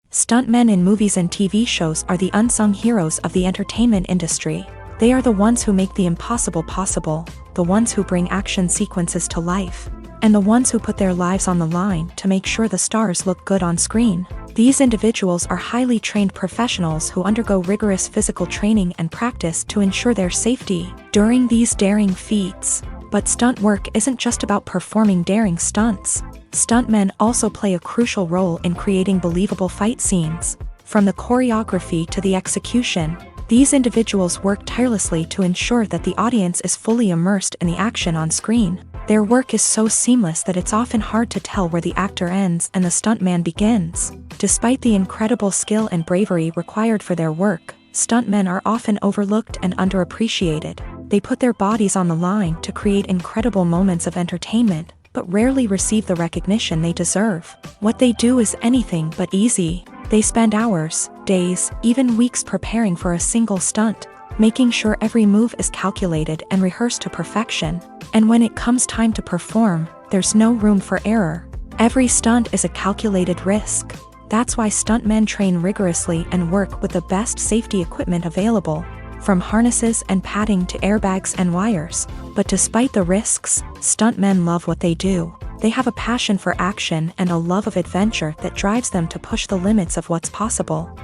Stuntmen in movies and TV shows are the unsung heroes of the entertainment industry. They are the ones who make the impossible possible, the ones who bring action sequences to life, and the ones who put their lives on the line to make sure the stars look good on screen. These individuals are highly trained professionals who undergo rigorous physical training and practice to ensure their safety during these daring feats. But stunt work isn't just about performing daring stunts. Stuntmen also play a crucial role in creating believable fight scenes. From the choreography to the execution, these individuals work tirelessly to ensure that the audience is fully immersed in the action on screen. Their work is so seamless that it's often hard to tell where the actor ends and the stuntman begins. Despite the incredible skill and bravery required for their work, stuntmen are often overlooked and underappreciated. They put their bodies on the line to create incredible moments of entertainment, but rarely receive the recognition they deserve. What they do is anything but easy. They spend hours, days, even weeks preparing for a single stunt, making sure every move is calculated and rehearsed to perfection. And when it comes time to perform, there's no room for error. Every stunt is a calculated risk. That's why stuntmen train rigorously and work with the best safety equipment available. from harnesses and padding to airbags and wires. But despite the risks, stuntmen love what they do. They have a passion for action and a love of adventure that drives them to push the limits of what's possible.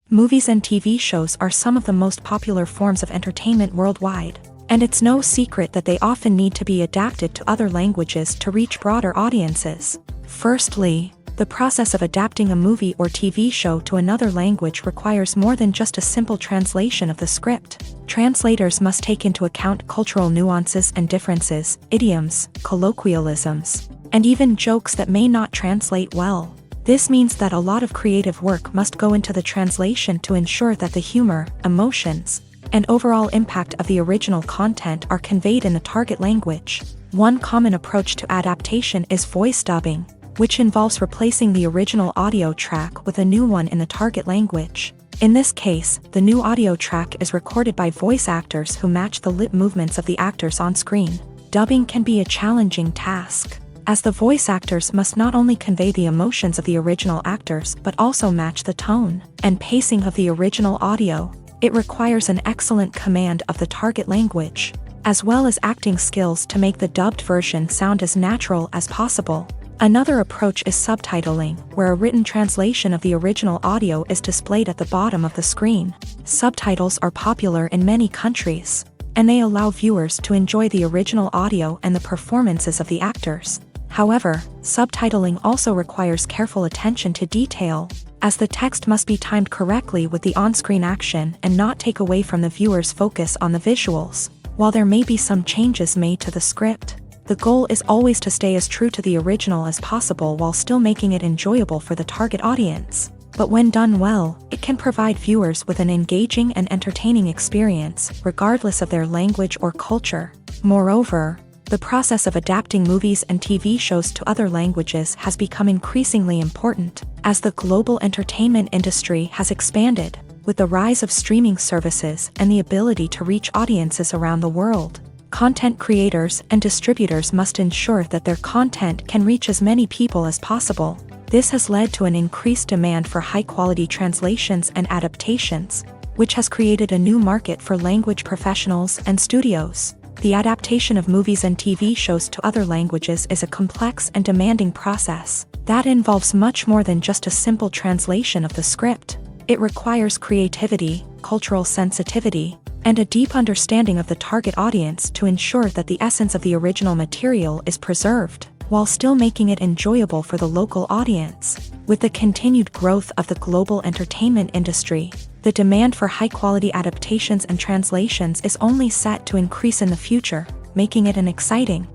Movies and TV shows are some of the most popular forms of entertainment worldwide, and it's no secret that they often need to be adapted to other languages to reach broader audiences. Firstly, the process of adapting a movie or TV show to another language requires more than just a simple translation of the script. Translators must take into account cultural nuances and differences, idioms, colloquialisms, and even jokes that may not translate well. This means that a lot of creative work must go into the translation to ensure that the humor, emotions, and overall impact of the original content are conveyed in the target language. One common approach to adaptation is voice dubbing, which involves replacing the original audio track with a new one in the target language. In this case, the new audio track is recorded by voice actors who match the lip movements of the actors on screen. Dubbing can be a challenging task, as the voice actors must not only convey the emotions of the original actors but also match the tone and pacing of the original audio. It requires an excellent command of the target language, as well as acting skills to make the dubbed version sound as natural as possible. Another approach is subtitling, where a written translation of the original audio is displayed at the bottom of the screen. Subtitles are popular in many countries, and they allow viewers to enjoy the original audio and the performances of the actors. However, subtitling also requires careful attention to detail, as the text must be timed correctly with the on-screen action and not take away from the viewer's focus on the visuals. While there may be some changes made to the script, the goal is always to stay as true to the original as possible while still making it enjoyable for the target audience. But when done well, it can provide viewers with an engaging and entertaining experience, regardless of their language or culture. Moreover, the process of adapting movies and TV shows to other languages has become increasingly important, as the global entertainment industry has expanded, with the rise of streaming services and the ability to reach audiences around the world. Content creators and distributors must ensure that their content can reach as many people as possible. This has led to an increased demand for high-quality translations and adaptations, which has created a new market for language professionals and studios. The adaptation of movies and TV shows to other languages is a complex and demanding process that involves much more than just a simple translation of the script. It requires creativity, cultural sensitivity, and a deep understanding of the target audience to ensure that the essence of the original material is preserved, while still making it enjoyable for the local audience. With the continued growth of the global entertainment industry, the demand for high-quality adaptations and translations is only set to increase in the future, making it an exciting.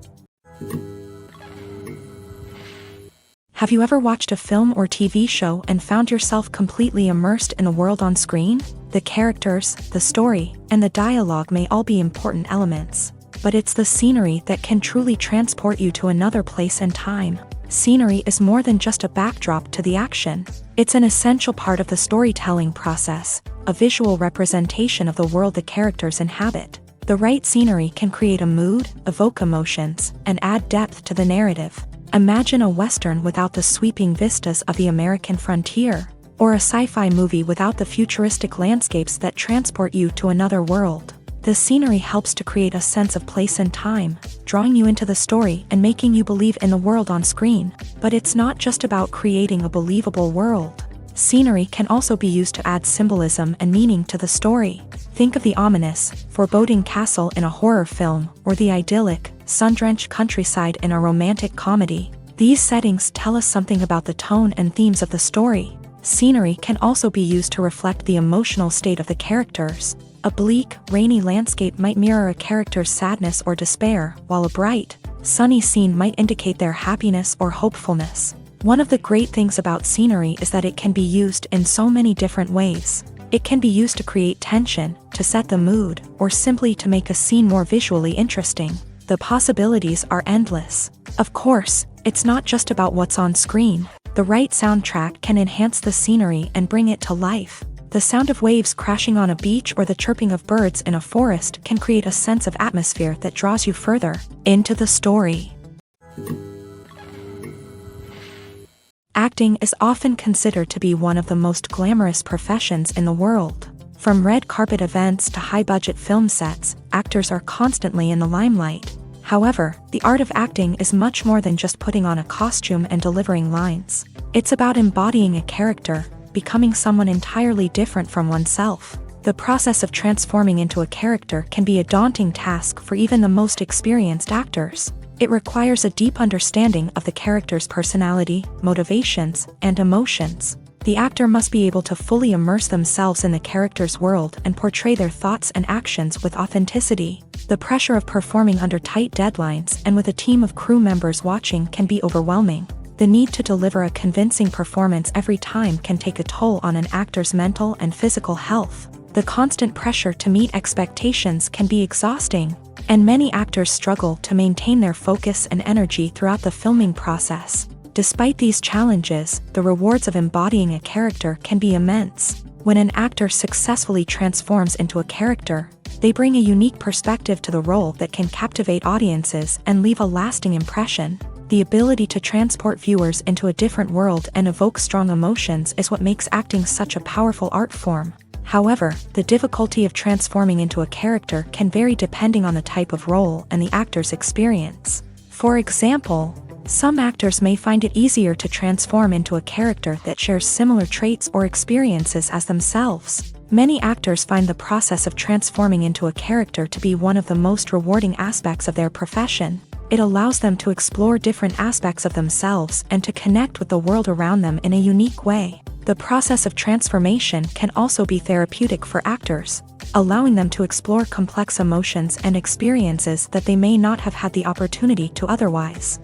Have you ever watched a film or TV show and found yourself completely immersed in the world on screen? The characters, the story, and the dialogue may all be important elements, but it's the scenery that can truly transport you to another place and time. Scenery is more than just a backdrop to the action. It's an essential part of the storytelling process, a visual representation of the world the characters inhabit. The right scenery can create a mood, evoke emotions, and add depth to the narrative. Imagine a Western without the sweeping vistas of the American frontier, or a sci-fi movie without the futuristic landscapes that transport you to another world. The scenery helps to create a sense of place and time, drawing you into the story and making you believe in the world on screen. But it's not just about creating a believable world. Scenery can also be used to add symbolism and meaning to the story. Think of the ominous, foreboding castle in a horror film, or the idyllic, sun-drenched countryside in a romantic comedy. These settings tell us something about the tone and themes of the story. Scenery can also be used to reflect the emotional state of the characters. A bleak, rainy landscape might mirror a character's sadness or despair, while a bright, sunny scene might indicate their happiness or hopefulness. One of the great things about scenery is that it can be used in so many different ways. It can be used to create tension, to set the mood, or simply to make a scene more visually interesting. The possibilities are endless. Of course, it's not just about what's on screen. The right soundtrack can enhance the scenery and bring it to life. The sound of waves crashing on a beach or the chirping of birds in a forest can create a sense of atmosphere that draws you further into the story. Acting is often considered to be one of the most glamorous professions in the world. From red carpet events to high-budget film sets, actors are constantly in the limelight. However, the art of acting is much more than just putting on a costume and delivering lines. It's about embodying a character, becoming someone entirely different from oneself. The process of transforming into a character can be a daunting task for even the most experienced actors. It requires a deep understanding of the character's personality, motivations, and emotions. The actor must be able to fully immerse themselves in the character's world and portray their thoughts and actions with authenticity. The pressure of performing under tight deadlines and with a team of crew members watching can be overwhelming. The need to deliver a convincing performance every time can take a toll on an actor's mental and physical health. The constant pressure to meet expectations can be exhausting, and many actors struggle to maintain their focus and energy throughout the filming process. Despite these challenges, the rewards of embodying a character can be immense. When an actor successfully transforms into a character, they bring a unique perspective to the role that can captivate audiences and leave a lasting impression. The ability to transport viewers into a different world and evoke strong emotions is what makes acting such a powerful art form. However, the difficulty of transforming into a character can vary depending on the type of role and the actor's experience. For example, some actors may find it easier to transform into a character that shares similar traits or experiences as themselves. Many actors find the process of transforming into a character to be one of the most rewarding aspects of their profession. It allows them to explore different aspects of themselves and to connect with the world around them in a unique way. The process of transformation can also be therapeutic for actors, allowing them to explore complex emotions and experiences that they may not have had the opportunity to otherwise.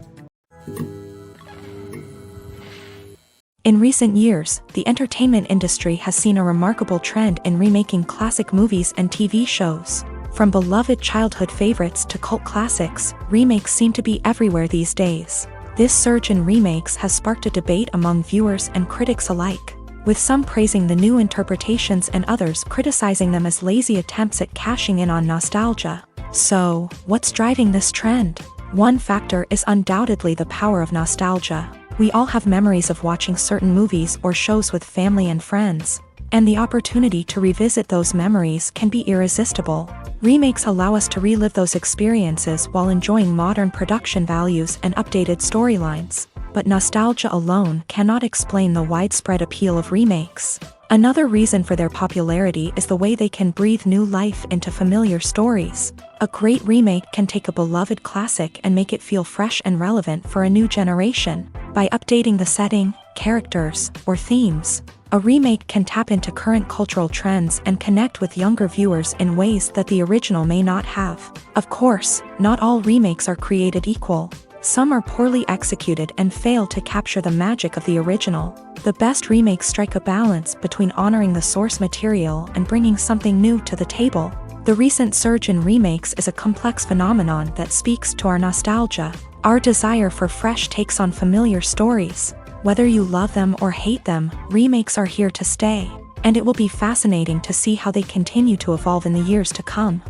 In recent years, the entertainment industry has seen a remarkable trend in remaking classic movies and TV shows. From beloved childhood favorites to cult classics, remakes seem to be everywhere these days. This surge in remakes has sparked a debate among viewers and critics alike, with some praising the new interpretations and others criticizing them as lazy attempts at cashing in on nostalgia. So, what's driving this trend? One factor is undoubtedly the power of nostalgia. We all have memories of watching certain movies or shows with family and friends, and the opportunity to revisit those memories can be irresistible. Remakes allow us to relive those experiences while enjoying modern production values and updated storylines. But nostalgia alone cannot explain the widespread appeal of remakes. Another reason for their popularity is the way they can breathe new life into familiar stories. A great remake can take a beloved classic and make it feel fresh and relevant for a new generation. By updating the setting, characters, or themes, a remake can tap into current cultural trends and connect with younger viewers in ways that the original may not have. Of course, not all remakes are created equal. Some are poorly executed and fail to capture the magic of the original. The best remakes strike a balance between honoring the source material and bringing something new to the table. The recent surge in remakes is a complex phenomenon that speaks to our nostalgia, our desire for fresh takes on familiar stories. Whether you love them or hate them, remakes are here to stay, and it will be fascinating to see how they continue to evolve in the years to come.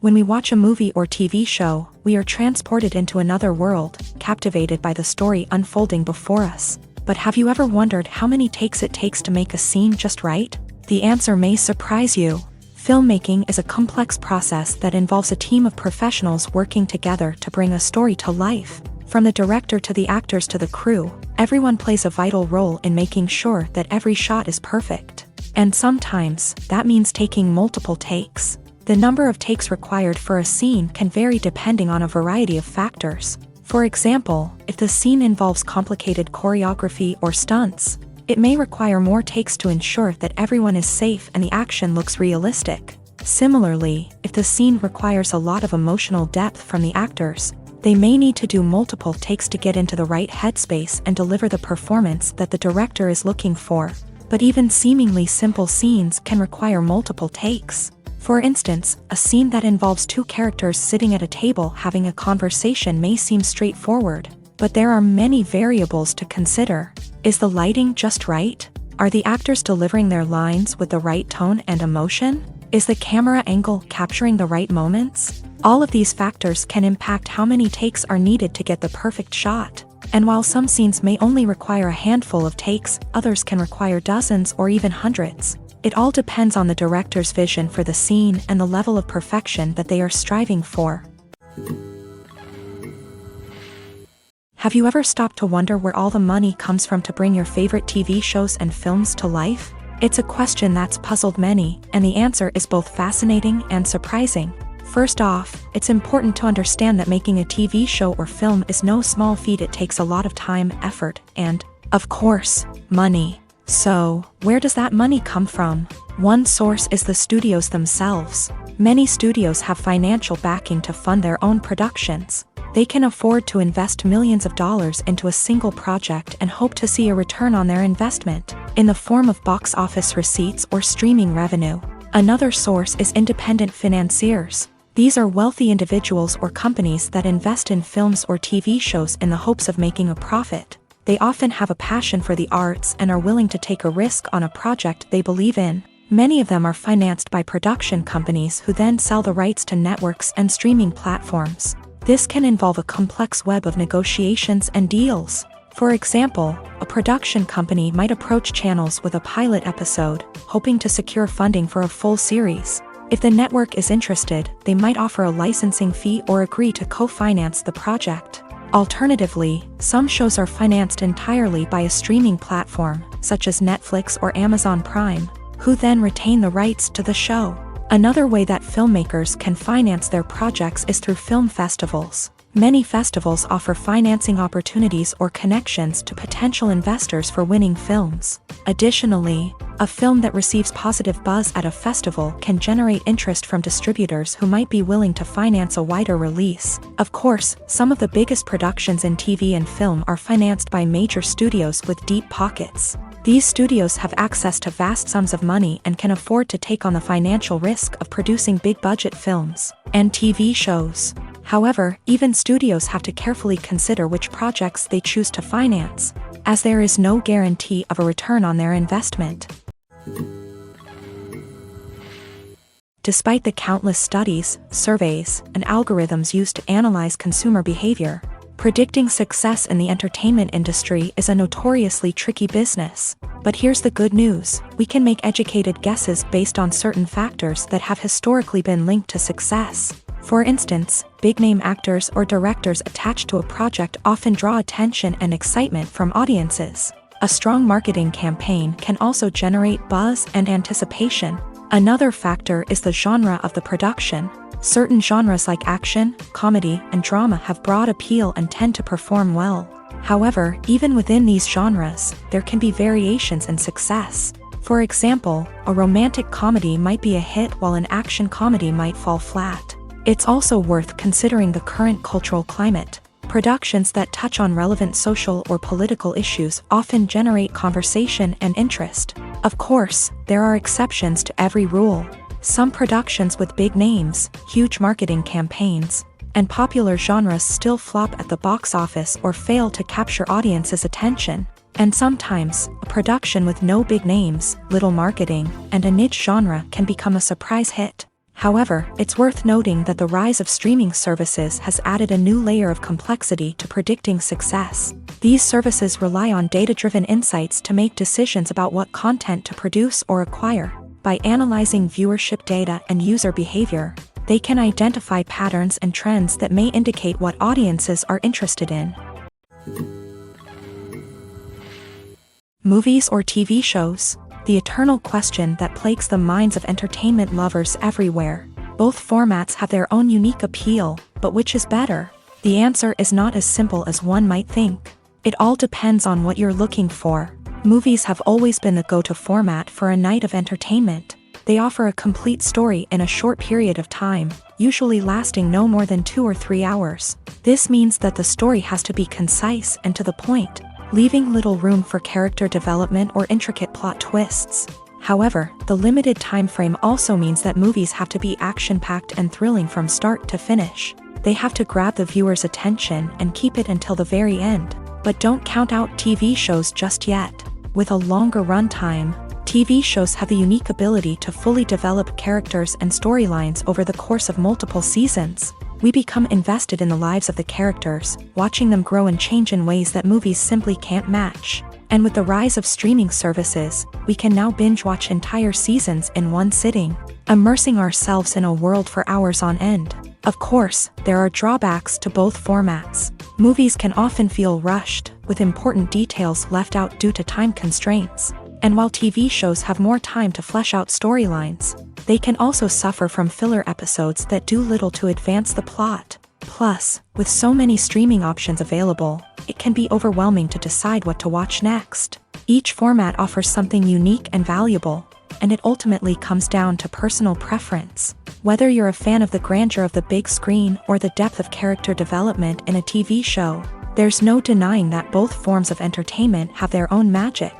When we watch a movie or TV show, we are transported into another world, captivated by the story unfolding before us. But have you ever wondered how many takes it takes to make a scene just right? The answer may surprise you. Filmmaking is a complex process that involves a team of professionals working together to bring a story to life. From the director to the actors to the crew, everyone plays a vital role in making sure that every shot is perfect. And sometimes, that means taking multiple takes. The number of takes required for a scene can vary depending on a variety of factors. For example, if the scene involves complicated choreography or stunts, it may require more takes to ensure that everyone is safe and the action looks realistic. Similarly, if the scene requires a lot of emotional depth from the actors, they may need to do multiple takes to get into the right headspace and deliver the performance that the director is looking for. But even seemingly simple scenes can require multiple takes. For instance, a scene that involves two characters sitting at a table having a conversation may seem straightforward, but there are many variables to consider. Is the lighting just right? Are the actors delivering their lines with the right tone and emotion? Is the camera angle capturing the right moments? All of these factors can impact how many takes are needed to get the perfect shot. And while some scenes may only require a handful of takes, others can require dozens or even hundreds. It all depends on the director's vision for the scene and the level of perfection that they are striving for. Have you ever stopped to wonder where all the money comes from to bring your favorite TV shows and films to life? It's a question that's puzzled many, and the answer is both fascinating and surprising. First off, it's important to understand that making a TV show or film is no small feat. It takes a lot of time, effort, and, of course, money. So, where does that money come from? One source is the studios themselves. Many studios have financial backing to fund their own productions. They can afford to invest millions of dollars into a single project and hope to see a return on their investment, in the form of box office receipts or streaming revenue. Another source is independent financiers. These are wealthy individuals or companies that invest in films or TV shows in the hopes of making a profit. They often have a passion for the arts and are willing to take a risk on a project they believe in. Many of them are financed by production companies who then sell the rights to networks and streaming platforms. This can involve a complex web of negotiations and deals. For example, a production company might approach channels with a pilot episode, hoping to secure funding for a full series. If the network is interested, they might offer a licensing fee or agree to co-finance the project. Alternatively, some shows are financed entirely by a streaming platform, such as Netflix or Amazon Prime, who then retain the rights to the show. Another way that filmmakers can finance their projects is through film festivals. Many festivals offer financing opportunities or connections to potential investors for winning films. Additionally, a film that receives positive buzz at a festival can generate interest from distributors who might be willing to finance a wider release. Of course, some of the biggest productions in TV and film are financed by major studios with deep pockets. These studios have access to vast sums of money and can afford to take on the financial risk of producing big-budget films and TV shows. However, even studios have to carefully consider which projects they choose to finance, as there is no guarantee of a return on their investment. Despite the countless studies, surveys, and algorithms used to analyze consumer behavior, predicting success in the entertainment industry is a notoriously tricky business. But here's the good news: we can make educated guesses based on certain factors that have historically been linked to success. For instance, big-name actors or directors attached to a project often draw attention and excitement from audiences. A strong marketing campaign can also generate buzz and anticipation. Another factor is the genre of the production. Certain genres like action, comedy, and drama have broad appeal and tend to perform well. However, even within these genres, there can be variations in success. For example, a romantic comedy might be a hit while an action comedy might fall flat. It's also worth considering the current cultural climate. Productions that touch on relevant social or political issues often generate conversation and interest. Of course, there are exceptions to every rule. Some productions with big names, huge marketing campaigns, and popular genres still flop at the box office or fail to capture audiences' attention. And sometimes, a production with no big names, little marketing, and a niche genre can become a surprise hit. However, it's worth noting that the rise of streaming services has added a new layer of complexity to predicting success. These services rely on data-driven insights to make decisions about what content to produce or acquire. By analyzing viewership data and user behavior, they can identify patterns and trends that may indicate what audiences are interested in. Movies or TV shows? The eternal question that plagues the minds of entertainment lovers everywhere. Both formats have their own unique appeal, but which is better? The answer is not as simple as one might think. It all depends on what you're looking for. Movies have always been the go-to format for a night of entertainment. They offer a complete story in a short period of time, usually lasting no more than 2 or 3 hours. This means that the story has to be concise and to the point, leaving little room for character development or intricate plot twists. However, the limited time frame also means that movies have to be action-packed and thrilling from start to finish. They have to grab the viewer's attention and keep it until the very end. But don't count out TV shows just yet. With a longer runtime, TV shows have the unique ability to fully develop characters and storylines over the course of multiple seasons. We become invested in the lives of the characters, watching them grow and change in ways that movies simply can't match. And with the rise of streaming services, we can now binge-watch entire seasons in one sitting, immersing ourselves in a world for hours on end. Of course, there are drawbacks to both formats. Movies can often feel rushed, with important details left out due to time constraints. And while TV shows have more time to flesh out storylines, they can also suffer from filler episodes that do little to advance the plot. Plus, with so many streaming options available, it can be overwhelming to decide what to watch next. Each format offers something unique and valuable, and it ultimately comes down to personal preference. Whether you're a fan of the grandeur of the big screen or the depth of character development in a TV show, there's no denying that both forms of entertainment have their own magic.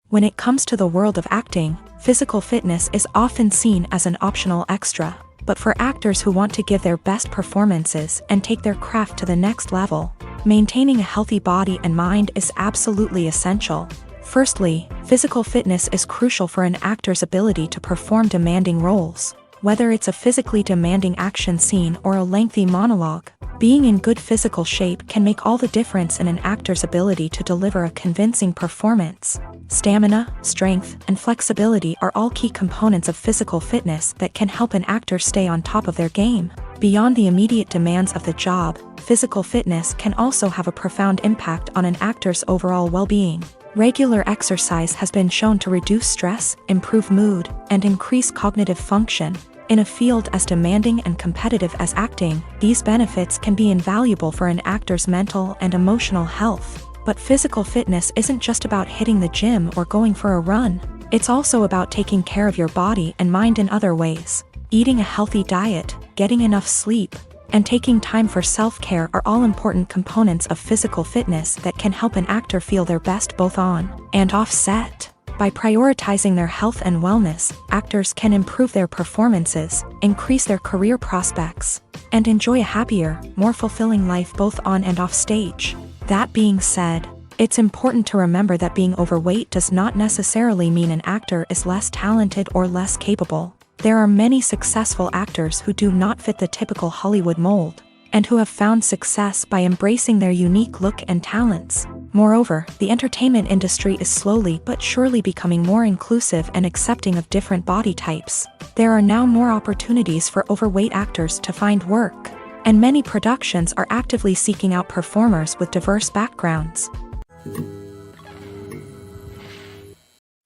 When it comes to the world of acting, physical fitness is often seen as an optional extra. But for actors who want to give their best performances and take their craft to the next level, maintaining a healthy body and mind is absolutely essential. Firstly, physical fitness is crucial for an actor's ability to perform demanding roles. Whether it's a physically demanding action scene or a lengthy monologue, being in good physical shape can make all the difference in an actor's ability to deliver a convincing performance. Stamina, strength, and flexibility are all key components of physical fitness that can help an actor stay on top of their game. Beyond the immediate demands of the job, physical fitness can also have a profound impact on an actor's overall well-being. Regular exercise has been shown to reduce stress, improve mood, and increase cognitive function. In a field as demanding and competitive as acting, these benefits can be invaluable for an actor's mental and emotional health. But physical fitness isn't just about hitting the gym or going for a run. It's also about taking care of your body and mind in other ways. Eating a healthy diet, getting enough sleep, and taking time for self-care are all important components of physical fitness that can help an actor feel their best both on and off set. By prioritizing their health and wellness, actors can improve their performances, increase their career prospects, and enjoy a happier, more fulfilling life both on and off stage. That being said, it's important to remember that being overweight does not necessarily mean an actor is less talented or less capable. There are many successful actors who do not fit the typical Hollywood mold, and who have found success by embracing their unique look and talents. Moreover, the entertainment industry is slowly but surely becoming more inclusive and accepting of different body types. There are now more opportunities for overweight actors to find work, and many productions are actively seeking out performers with diverse backgrounds.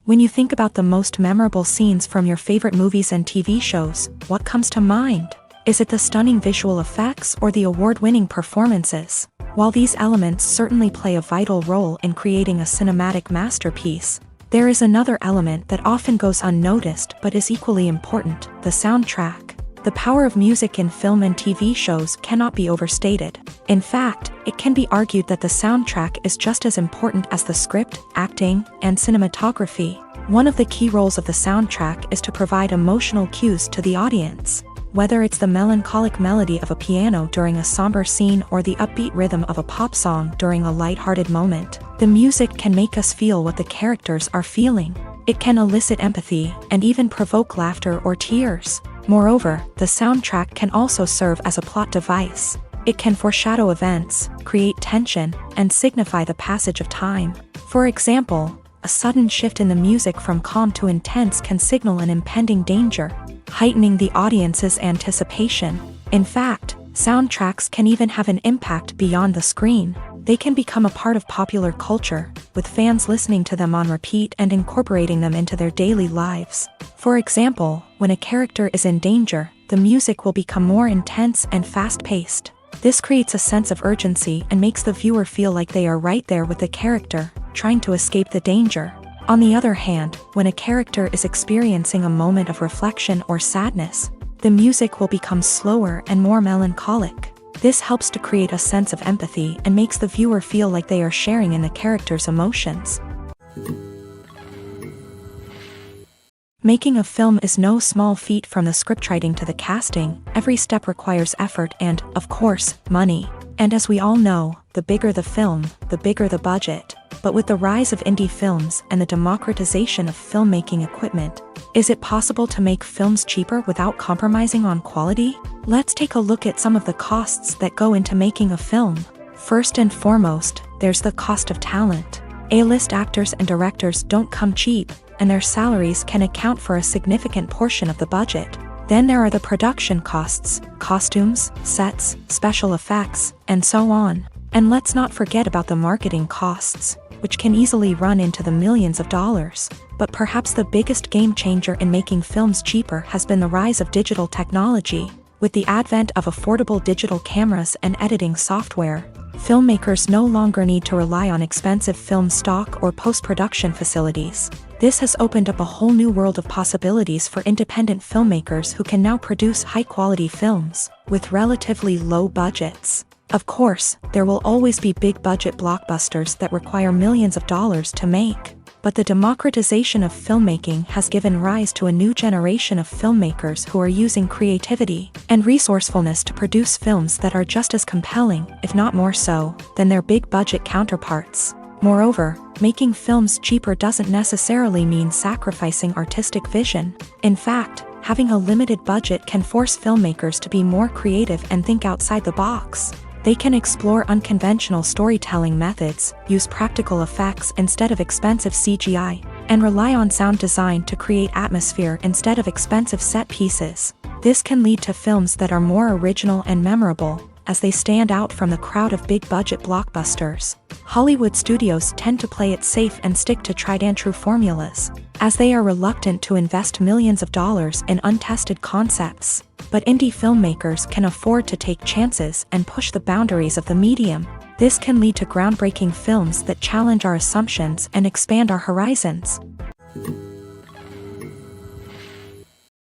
When you think about the most memorable scenes from your favorite movies and TV shows, what comes to mind? Is it the stunning visual effects or the award-winning performances? While these elements certainly play a vital role in creating a cinematic masterpiece, there is another element that often goes unnoticed but is equally important: the soundtrack. The power of music in film and TV shows cannot be overstated. In fact, it can be argued that the soundtrack is just as important as the script, acting, and cinematography. One of the key roles of the soundtrack is to provide emotional cues to the audience. Whether it's the melancholic melody of a piano during a somber scene or the upbeat rhythm of a pop song during a lighthearted moment, the music can make us feel what the characters are feeling. It can elicit empathy and even provoke laughter or tears. Moreover, the soundtrack can also serve as a plot device. It can foreshadow events, create tension, and signify the passage of time. For example, a sudden shift in the music from calm to intense can signal an impending danger, heightening the audience's anticipation. In fact, soundtracks can even have an impact beyond the screen. They can become a part of popular culture, with fans listening to them on repeat and incorporating them into their daily lives. For example, when a character is in danger, the music will become more intense and fast-paced. This creates a sense of urgency and makes the viewer feel like they are right there with the character, trying to escape the danger. On the other hand, when a character is experiencing a moment of reflection or sadness, the music will become slower and more melancholic. This helps to create a sense of empathy and makes the viewer feel like they are sharing in the character's emotions. Making a film is no small feat. From the scriptwriting to the casting, every step requires effort and, of course, money. And as we all know, the bigger the film, the bigger the budget. But with the rise of indie films and the democratization of filmmaking equipment, is it possible to make films cheaper without compromising on quality? Let's take a look at some of the costs that go into making a film. First and foremost, there's the cost of talent. A-list actors and directors don't come cheap, and their salaries can account for a significant portion of the budget. Then there are the production costs, costumes, sets, special effects, and so on. And let's not forget about the marketing costs, which can easily run into the millions of dollars. But perhaps the biggest game changer in making films cheaper has been the rise of digital technology. With the advent of affordable digital cameras and editing software, filmmakers no longer need to rely on expensive film stock or post-production facilities. This has opened up a whole new world of possibilities for independent filmmakers who can now produce high-quality films with relatively low budgets. Of course, there will always be big-budget blockbusters that require millions of dollars to make. But the democratization of filmmaking has given rise to a new generation of filmmakers who are using creativity and resourcefulness to produce films that are just as compelling, if not more so, than their big-budget counterparts. Moreover, making films cheaper doesn't necessarily mean sacrificing artistic vision. In fact, having a limited budget can force filmmakers to be more creative and think outside the box. They can explore unconventional storytelling methods, use practical effects instead of expensive CGI, and rely on sound design to create atmosphere instead of expensive set pieces. This can lead to films that are more original and memorable, as they stand out from the crowd of big-budget blockbusters. Hollywood studios tend to play it safe and stick to tried-and-true formulas, as they are reluctant to invest millions of dollars in untested concepts. But indie filmmakers can afford to take chances and push the boundaries of the medium. This can lead to groundbreaking films that challenge our assumptions and expand our horizons.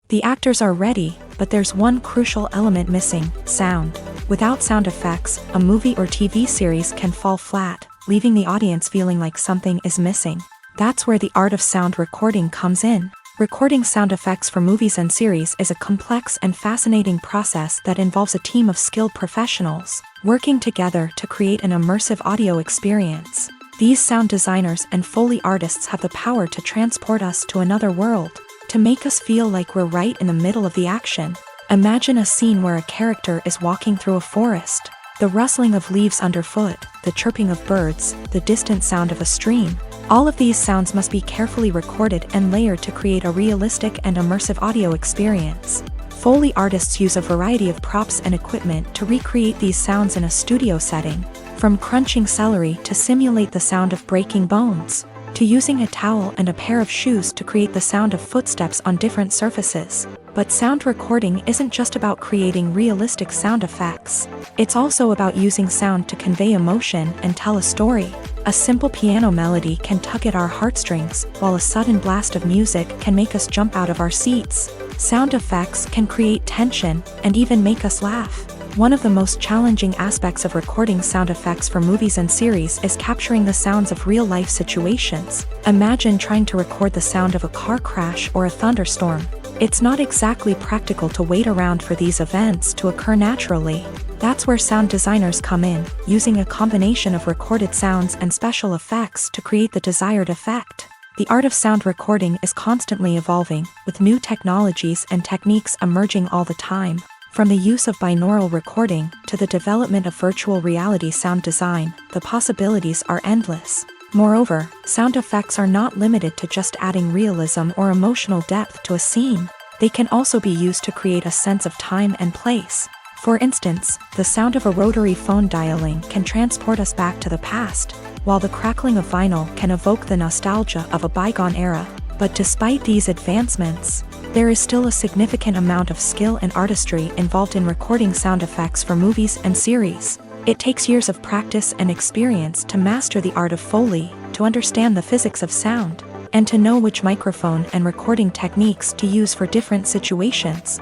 The actors are ready, but there's one crucial element missing: sound. Without sound effects, a movie or TV series can fall flat, leaving the audience feeling like something is missing. That's where the art of sound recording comes in. Recording sound effects for movies and series is a complex and fascinating process that involves a team of skilled professionals working together to create an immersive audio experience. These sound designers and Foley artists have the power to transport us to another world, to make us feel like we're right in the middle of the action. Imagine a scene where a character is walking through a forest. The rustling of leaves underfoot, the chirping of birds, the distant sound of a stream. All of these sounds must be carefully recorded and layered to create a realistic and immersive audio experience. Foley artists use a variety of props and equipment to recreate these sounds in a studio setting, from crunching celery to simulate the sound of breaking bones, to using a towel and a pair of shoes to create the sound of footsteps on different surfaces. But sound recording isn't just about creating realistic sound effects. It's also about using sound to convey emotion and tell a story. A simple piano melody can tug at our heartstrings, while a sudden blast of music can make us jump out of our seats. Sound effects can create tension and even make us laugh. One of the most challenging aspects of recording sound effects for movies and series is capturing the sounds of real-life situations. Imagine trying to record the sound of a car crash or a thunderstorm. It's not exactly practical to wait around for these events to occur naturally. That's where sound designers come in, using a combination of recorded sounds and special effects to create the desired effect. The art of sound recording is constantly evolving, with new technologies and techniques emerging all the time. From the use of binaural recording to the development of virtual reality sound design, the possibilities are endless. Moreover, sound effects are not limited to just adding realism or emotional depth to a scene. They can also be used to create a sense of time and place. For instance, the sound of a rotary phone dialing can transport us back to the past, while the crackling of vinyl can evoke the nostalgia of a bygone era. But despite these advancements, there is still a significant amount of skill and artistry involved in recording sound effects for movies and series. It takes years of practice and experience to master the art of Foley, to understand the physics of sound, and to know which microphone and recording techniques to use for different situations.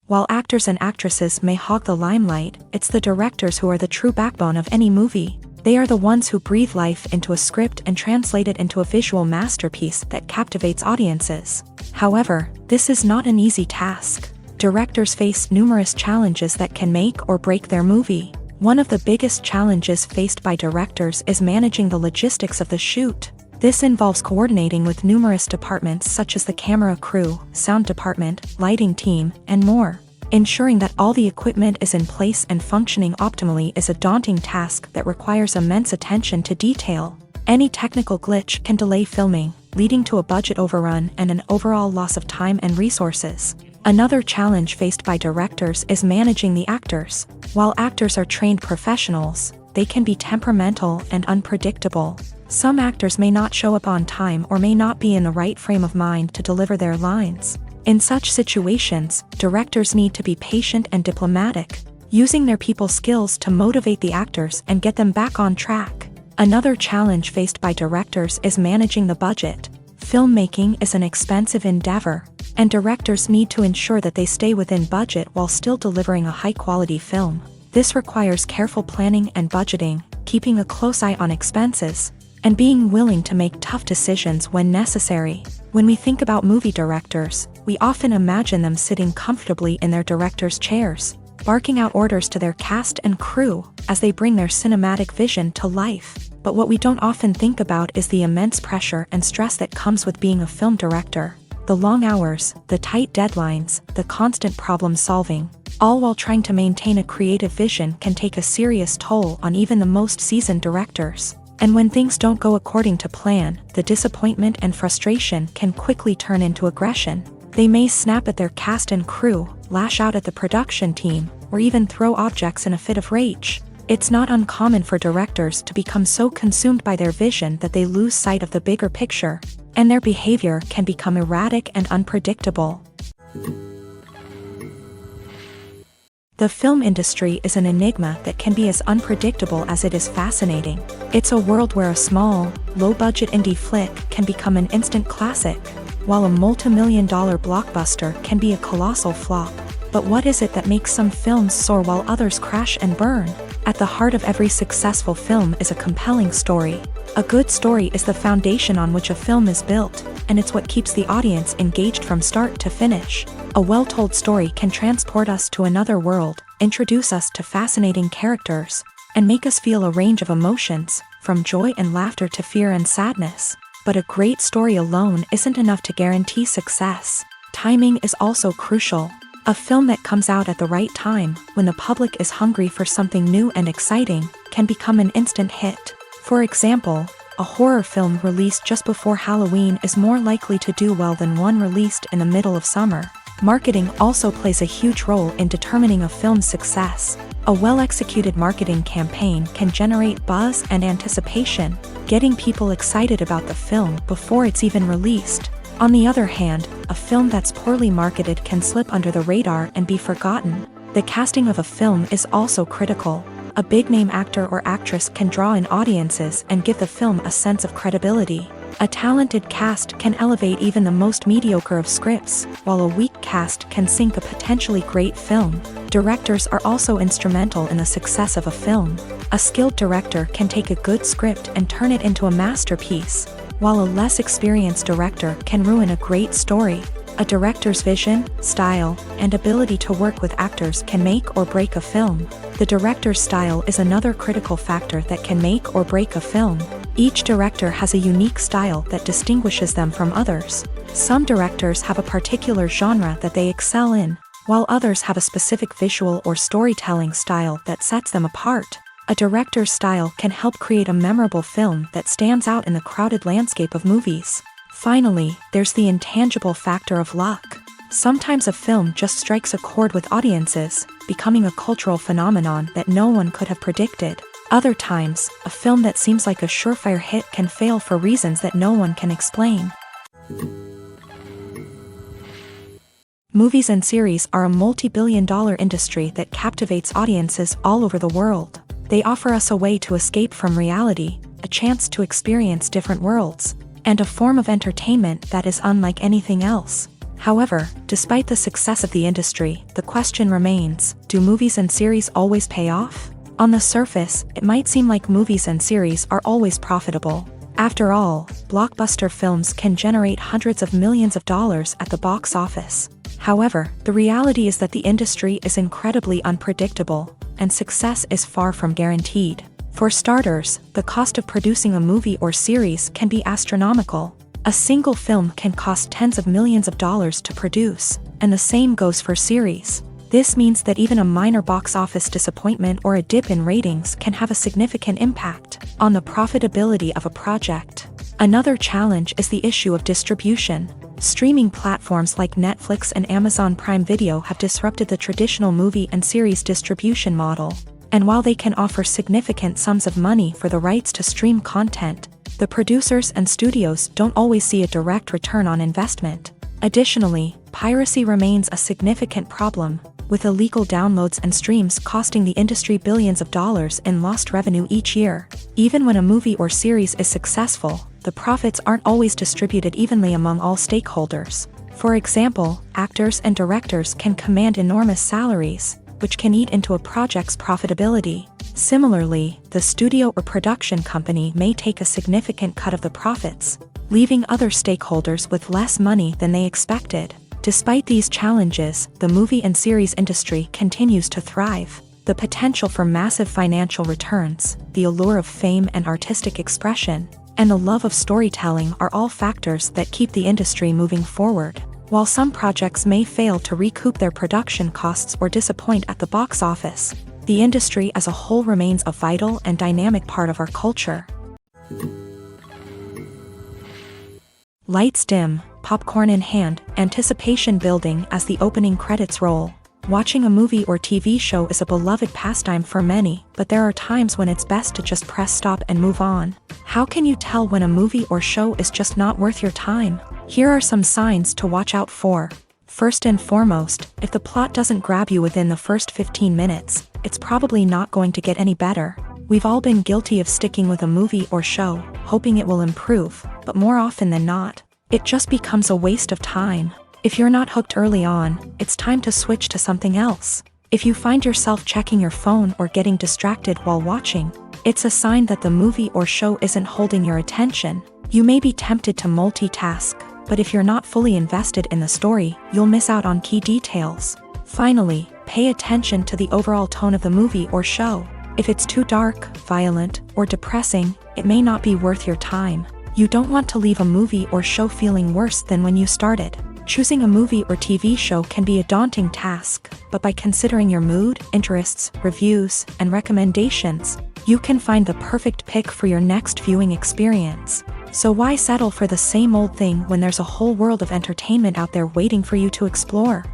While actors and actresses may hog the limelight, it's the directors who are the true backbone of any movie. They are the ones who breathe life into a script and translate it into a visual masterpiece that captivates audiences. However, this is not an easy task. Directors face numerous challenges that can make or break their movie. One of the biggest challenges faced by directors is managing the logistics of the shoot. This involves coordinating with numerous departments such as the camera crew, sound department, lighting team, and more. Ensuring that all the equipment is in place and functioning optimally is a daunting task that requires immense attention to detail. Any technical glitch can delay filming, leading to a budget overrun and an overall loss of time and resources. Another challenge faced by directors is managing the actors. While actors are trained professionals, they can be temperamental and unpredictable. Some actors may not show up on time or may not be in the right frame of mind to deliver their lines. In such situations, directors need to be patient and diplomatic, using their people skills to motivate the actors and get them back on track. Another challenge faced by directors is managing the budget. Filmmaking is an expensive endeavor, and directors need to ensure that they stay within budget while still delivering a high-quality film. This requires careful planning and budgeting, keeping a close eye on expenses, and being willing to make tough decisions when necessary. When we think about movie directors, we often imagine them sitting comfortably in their director's chairs, barking out orders to their cast and crew as they bring their cinematic vision to life. But what we don't often think about is the immense pressure and stress that comes with being a film director. The long hours, the tight deadlines, the constant problem solving, all while trying to maintain a creative vision can take a serious toll on even the most seasoned directors. And when things don't go according to plan, the disappointment and frustration can quickly turn into aggression. They may snap at their cast and crew, lash out at the production team, or even throw objects in a fit of rage. It's not uncommon for directors to become so consumed by their vision that they lose sight of the bigger picture, and their behavior can become erratic and unpredictable. The film industry is an enigma that can be as unpredictable as it is fascinating. It's a world where a small, low-budget indie flick can become an instant classic, while a multi-million-dollar blockbuster can be a colossal flop. But what is it that makes some films soar while others crash and burn? At the heart of every successful film is a compelling story. A good story is the foundation on which a film is built, and it's what keeps the audience engaged from start to finish. A well-told story can transport us to another world, introduce us to fascinating characters, and make us feel a range of emotions, from joy and laughter to fear and sadness. But a great story alone isn't enough to guarantee success. Timing is also crucial. A film that comes out at the right time, when the public is hungry for something new and exciting, can become an instant hit. For example, a horror film released just before Halloween is more likely to do well than one released in the middle of summer. Marketing also plays a huge role in determining a film's success. A well-executed marketing campaign can generate buzz and anticipation, getting people excited about the film before it's even released. On the other hand, a film that's poorly marketed can slip under the radar and be forgotten. The casting of a film is also critical. A big-name actor or actress can draw in audiences and give the film a sense of credibility. A talented cast can elevate even the most mediocre of scripts, while a weak cast can sink a potentially great film. Directors are also instrumental in the success of a film. A skilled director can take a good script and turn it into a masterpiece, while a less experienced director can ruin a great story. A director's vision, style, and ability to work with actors can make or break a film. The director's style is another critical factor that can make or break a film. Each director has a unique style that distinguishes them from others. Some directors have a particular genre that they excel in, while others have a specific visual or storytelling style that sets them apart. A director's style can help create a memorable film that stands out in the crowded landscape of movies. Finally, there's the intangible factor of luck. Sometimes a film just strikes a chord with audiences, becoming a cultural phenomenon that no one could have predicted. Other times, a film that seems like a surefire hit can fail for reasons that no one can explain. Movies and series are a multi-billion-dollar industry that captivates audiences all over the world. They offer us a way to escape from reality, a chance to experience different worlds, and a form of entertainment that is unlike anything else. However, despite the success of the industry, the question remains, do movies and series always pay off? On the surface, it might seem like movies and series are always profitable. After all, blockbuster films can generate hundreds of millions of dollars at the box office. However, the reality is that the industry is incredibly unpredictable, and success is far from guaranteed. For starters, the cost of producing a movie or series can be astronomical. A single film can cost tens of millions of dollars to produce, and the same goes for series. This means that even a minor box office disappointment or a dip in ratings can have a significant impact on the profitability of a project. Another challenge is the issue of distribution. Streaming platforms like Netflix and Amazon Prime Video have disrupted the traditional movie and series distribution model. And while they can offer significant sums of money for the rights to stream content, the producers and studios don't always see a direct return on investment. Additionally, piracy remains a significant problem, with illegal downloads and streams costing the industry billions of dollars in lost revenue each year. Even when a movie or series is successful, the profits aren't always distributed evenly among all stakeholders. For example, actors and directors can command enormous salaries, which can eat into a project's profitability. Similarly, the studio or production company may take a significant cut of the profits, leaving other stakeholders with less money than they expected. Despite these challenges, the movie and series industry continues to thrive. The potential for massive financial returns, the allure of fame and artistic expression, and the love of storytelling are all factors that keep the industry moving forward. While some projects may fail to recoup their production costs or disappoint at the box office, the industry as a whole remains a vital and dynamic part of our culture. Lights dim, popcorn in hand, anticipation building as the opening credits roll. Watching a movie or TV show is a beloved pastime for many, but there are times when it's best to just press stop and move on. How can you tell when a movie or show is just not worth your time? Here are some signs to watch out for. First and foremost, if the plot doesn't grab you within the first 15 minutes, it's probably not going to get any better. We've all been guilty of sticking with a movie or show, hoping it will improve, but more often than not, it just becomes a waste of time. If you're not hooked early on, it's time to switch to something else. If you find yourself checking your phone or getting distracted while watching, it's a sign that the movie or show isn't holding your attention. You may be tempted to multitask, but if you're not fully invested in the story, you'll miss out on key details. Finally, pay attention to the overall tone of the movie or show. If it's too dark, violent, or depressing, it may not be worth your time. You don't want to leave a movie or show feeling worse than when you started. Choosing a movie or TV show can be a daunting task, but by considering your mood, interests, reviews, and recommendations, you can find the perfect pick for your next viewing experience. So why settle for the same old thing when there's a whole world of entertainment out there waiting for you to explore?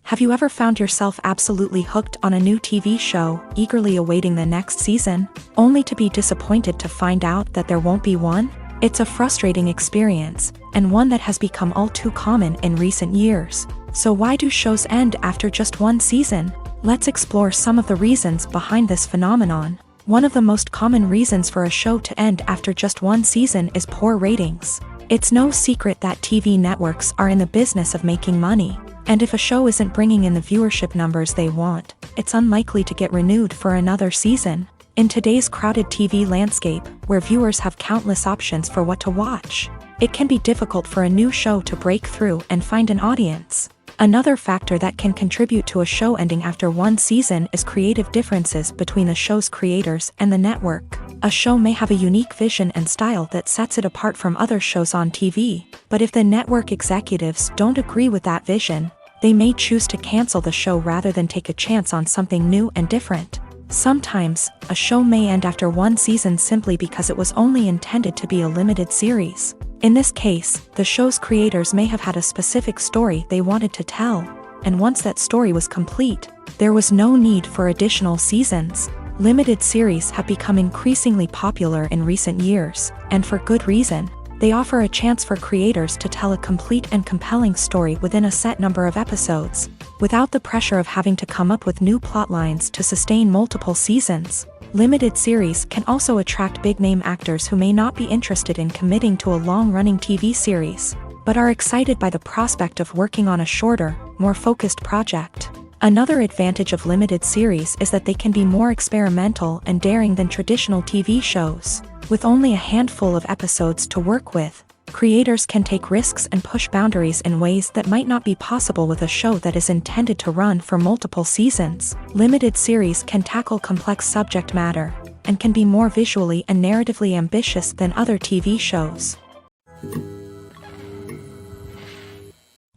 Have you ever found yourself absolutely hooked on a new TV show, eagerly awaiting the next season, only to be disappointed to find out that there won't be one? It's a frustrating experience, and one that has become all too common in recent years. So why do shows end after just one season? Let's explore some of the reasons behind this phenomenon. One of the most common reasons for a show to end after just one season is poor ratings. It's no secret that TV networks are in the business of making money, and if a show isn't bringing in the viewership numbers they want, it's unlikely to get renewed for another season. In today's crowded TV landscape, where viewers have countless options for what to watch, it can be difficult for a new show to break through and find an audience. Another factor that can contribute to a show ending after one season is creative differences between the show's creators and the network. A show may have a unique vision and style that sets it apart from other shows on TV, but if the network executives don't agree with that vision, they may choose to cancel the show rather than take a chance on something new and different. Sometimes, a show may end after one season simply because it was only intended to be a limited series. In this case, the show's creators may have had a specific story they wanted to tell, and once that story was complete, there was no need for additional seasons. Limited series have become increasingly popular in recent years, and for good reason. They offer a chance for creators to tell a complete and compelling story within a set number of episodes, without the pressure of having to come up with new plotlines to sustain multiple seasons. Limited series can also attract big-name actors who may not be interested in committing to a long-running TV series, but are excited by the prospect of working on a shorter, more focused project. Another advantage of limited series is that they can be more experimental and daring than traditional TV shows. With only a handful of episodes to work with, Creators can take risks and push boundaries in ways that might not be possible with a show that is intended to run for multiple seasons. Limited series can tackle complex subject matter and can be more visually and narratively ambitious than other TV shows.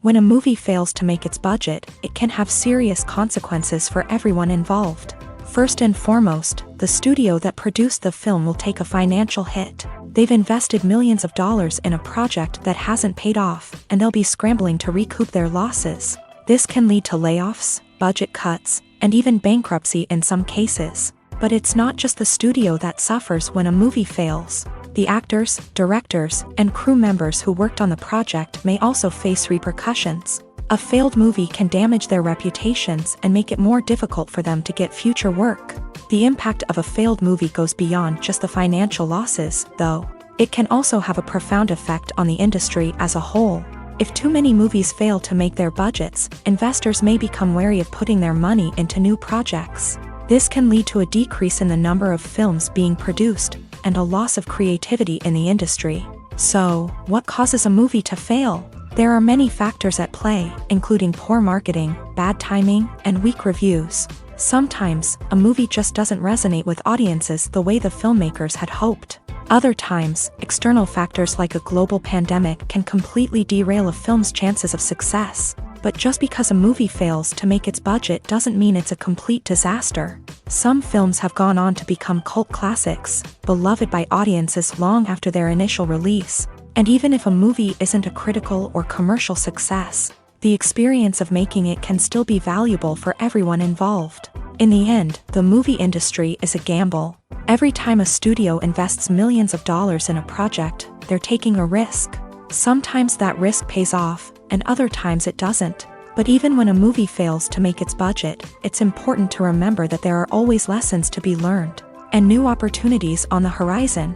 When a movie fails to make its budget, it can have serious consequences for everyone involved. First and foremost, the studio that produced the film will take a financial hit. They've invested millions of dollars in a project that hasn't paid off, and they'll be scrambling to recoup their losses. This can lead to layoffs, budget cuts, and even bankruptcy in some cases. But it's not just the studio that suffers when a movie fails. The actors, directors, and crew members who worked on the project may also face repercussions. A failed movie can damage their reputations and make it more difficult for them to get future work. The impact of a failed movie goes beyond just the financial losses, though. It can also have a profound effect on the industry as a whole. If too many movies fail to make their budgets, investors may become wary of putting their money into new projects. This can lead to a decrease in the number of films being produced, and a loss of creativity in the industry. So, what causes a movie to fail? There are many factors at play, including poor marketing, bad timing, and weak reviews. Sometimes, a movie just doesn't resonate with audiences the way the filmmakers had hoped. Other times, external factors like a global pandemic can completely derail a film's chances of success. But just because a movie fails to make its budget doesn't mean it's a complete disaster. Some films have gone on to become cult classics, beloved by audiences long after their initial release. And even if a movie isn't a critical or commercial success, the experience of making it can still be valuable for everyone involved. In the end, the movie industry is a gamble. Every time a studio invests millions of dollars in a project, they're taking a risk. Sometimes that risk pays off, and other times it doesn't. But even when a movie fails to make its budget, it's important to remember that there are always lessons to be learned, and new opportunities on the horizon.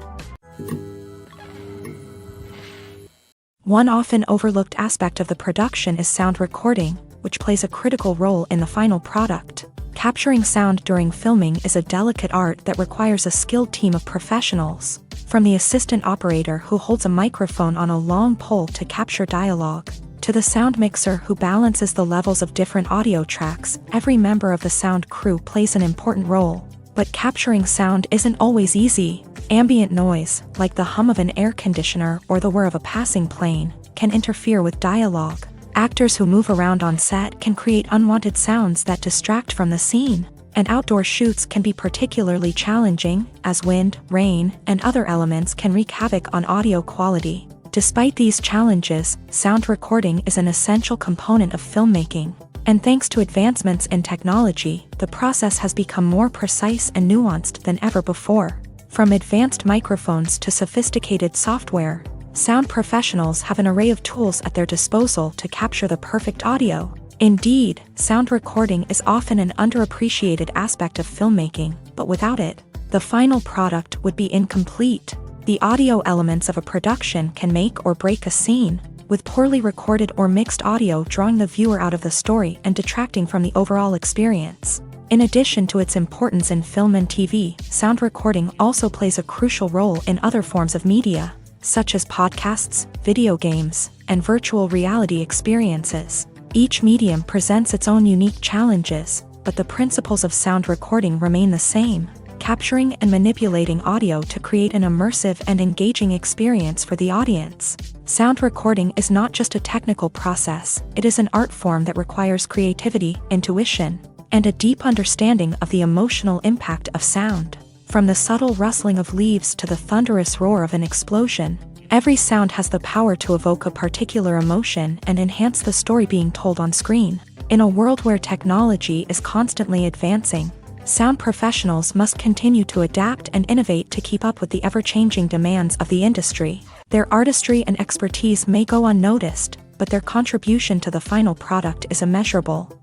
One often overlooked aspect of the production is sound recording, which plays a critical role in the final product. Capturing sound during filming is a delicate art that requires a skilled team of professionals. From the assistant operator who holds a microphone on a long pole to capture dialogue, to the sound mixer who balances the levels of different audio tracks, every member of the sound crew plays an important role. But capturing sound isn't always easy. Ambient noise, like the hum of an air conditioner or the whir of a passing plane, can interfere with dialogue. Actors who move around on set can create unwanted sounds that distract from the scene. And outdoor shoots can be particularly challenging, as wind, rain, and other elements can wreak havoc on audio quality. Despite these challenges, sound recording is an essential component of filmmaking. And thanks to advancements in technology, the process has become more precise and nuanced than ever before. From advanced microphones to sophisticated software, sound professionals have an array of tools at their disposal to capture the perfect audio. Indeed, sound recording is often an underappreciated aspect of filmmaking, but without it, the final product would be incomplete. The audio elements of a production can make or break a scene, with poorly recorded or mixed audio drawing the viewer out of the story and detracting from the overall experience. In addition to its importance in film and TV, sound recording also plays a crucial role in other forms of media, such as podcasts, video games, and virtual reality experiences. Each medium presents its own unique challenges, but the principles of sound recording remain the same, capturing and manipulating audio to create an immersive and engaging experience for the audience. Sound recording is not just a technical process, it is an art form that requires creativity, intuition, and a deep understanding of the emotional impact of sound. From the subtle rustling of leaves to the thunderous roar of an explosion, every sound has the power to evoke a particular emotion and enhance the story being told on screen. In a world where technology is constantly advancing, sound professionals must continue to adapt and innovate to keep up with the ever-changing demands of the industry. Their artistry and expertise may go unnoticed, but their contribution to the final product is immeasurable.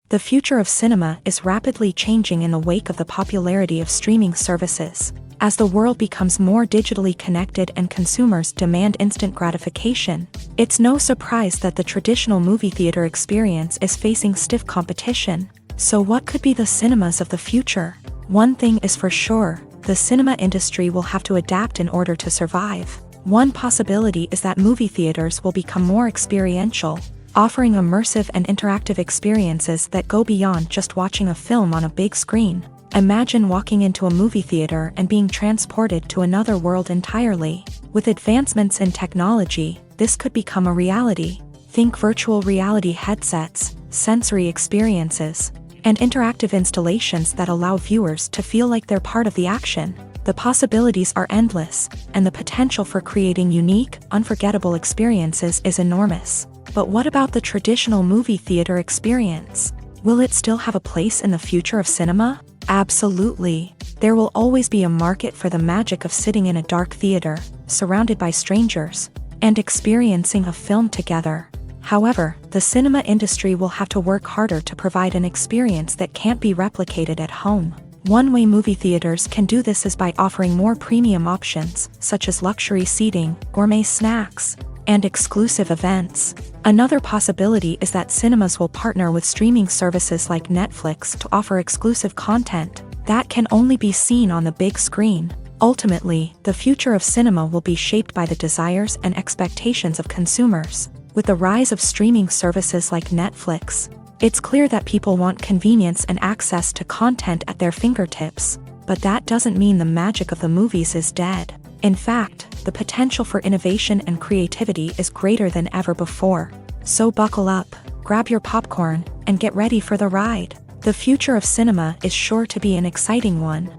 The future of cinema is rapidly changing in the wake of the popularity of streaming services. As the world becomes more digitally connected and consumers demand instant gratification, it's no surprise that the traditional movie theater experience is facing stiff competition. So what could be the cinemas of the future? One thing is for sure, the cinema industry will have to adapt in order to survive. One possibility is that movie theaters will become more experiential, offering immersive and interactive experiences that go beyond just watching a film on a big screen. Imagine walking into a movie theater and being transported to another world entirely. With advancements in technology, this could become a reality. Think virtual reality headsets, sensory experiences, and interactive installations that allow viewers to feel like they're part of the action. The possibilities are endless, and the potential for creating unique, unforgettable experiences is enormous. But what about the traditional movie theater experience? Will it still have a place in the future of cinema? Absolutely. There will always be a market for the magic of sitting in a dark theater, surrounded by strangers, and experiencing a film together. However, the cinema industry will have to work harder to provide an experience that can't be replicated at home. One way movie theaters can do this is by offering more premium options, such as luxury seating, gourmet snacks, and exclusive events. Another possibility is that cinemas will partner with streaming services like Netflix to offer exclusive content that can only be seen on the big screen. Ultimately, the future of cinema will be shaped by the desires and expectations of consumers. With the rise of streaming services like Netflix, it's clear that people want convenience and access to content at their fingertips. But that doesn't mean the magic of the movies is dead. In fact, the potential for innovation and creativity is greater than ever before. So buckle up, grab your popcorn, and get ready for the ride. The future of cinema is sure to be an exciting one.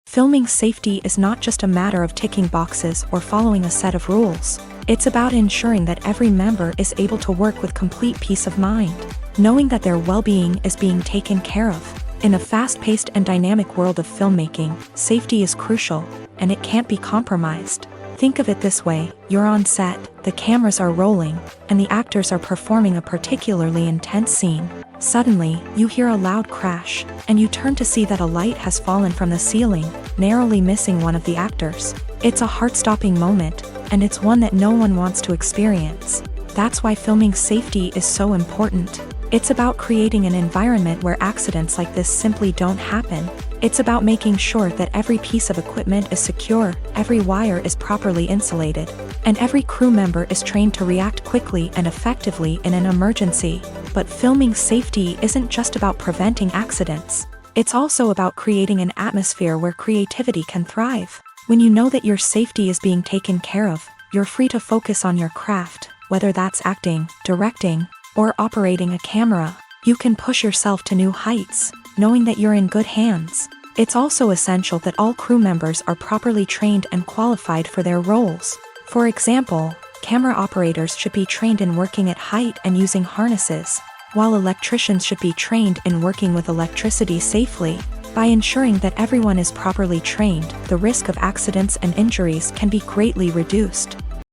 Filming safety is not just a matter of ticking boxes or following a set of rules. It's about ensuring that every member is able to work with complete peace of mind, knowing that their well-being is being taken care of. In a fast-paced and dynamic world of filmmaking, safety is crucial, and it can't be compromised. Think of it this way: you're on set, the cameras are rolling, and the actors are performing a particularly intense scene. Suddenly, you hear a loud crash, and you turn to see that a light has fallen from the ceiling, narrowly missing one of the actors. It's a heart-stopping moment, and it's one that no one wants to experience. That's why filming safety is so important. It's about creating an environment where accidents like this simply don't happen. It's about making sure that every piece of equipment is secure, every wire is properly insulated, and every crew member is trained to react quickly and effectively in an emergency. But filming safety isn't just about preventing accidents. It's also about creating an atmosphere where creativity can thrive. When you know that your safety is being taken care of, you're free to focus on your craft, whether that's acting, directing, or operating a camera. You can push yourself to new heights, knowing that you're in good hands. It's also essential that all crew members are properly trained and qualified for their roles. For example, camera operators should be trained in working at height and using harnesses, while electricians should be trained in working with electricity safely. By ensuring that everyone is properly trained, the risk of accidents and injuries can be greatly reduced.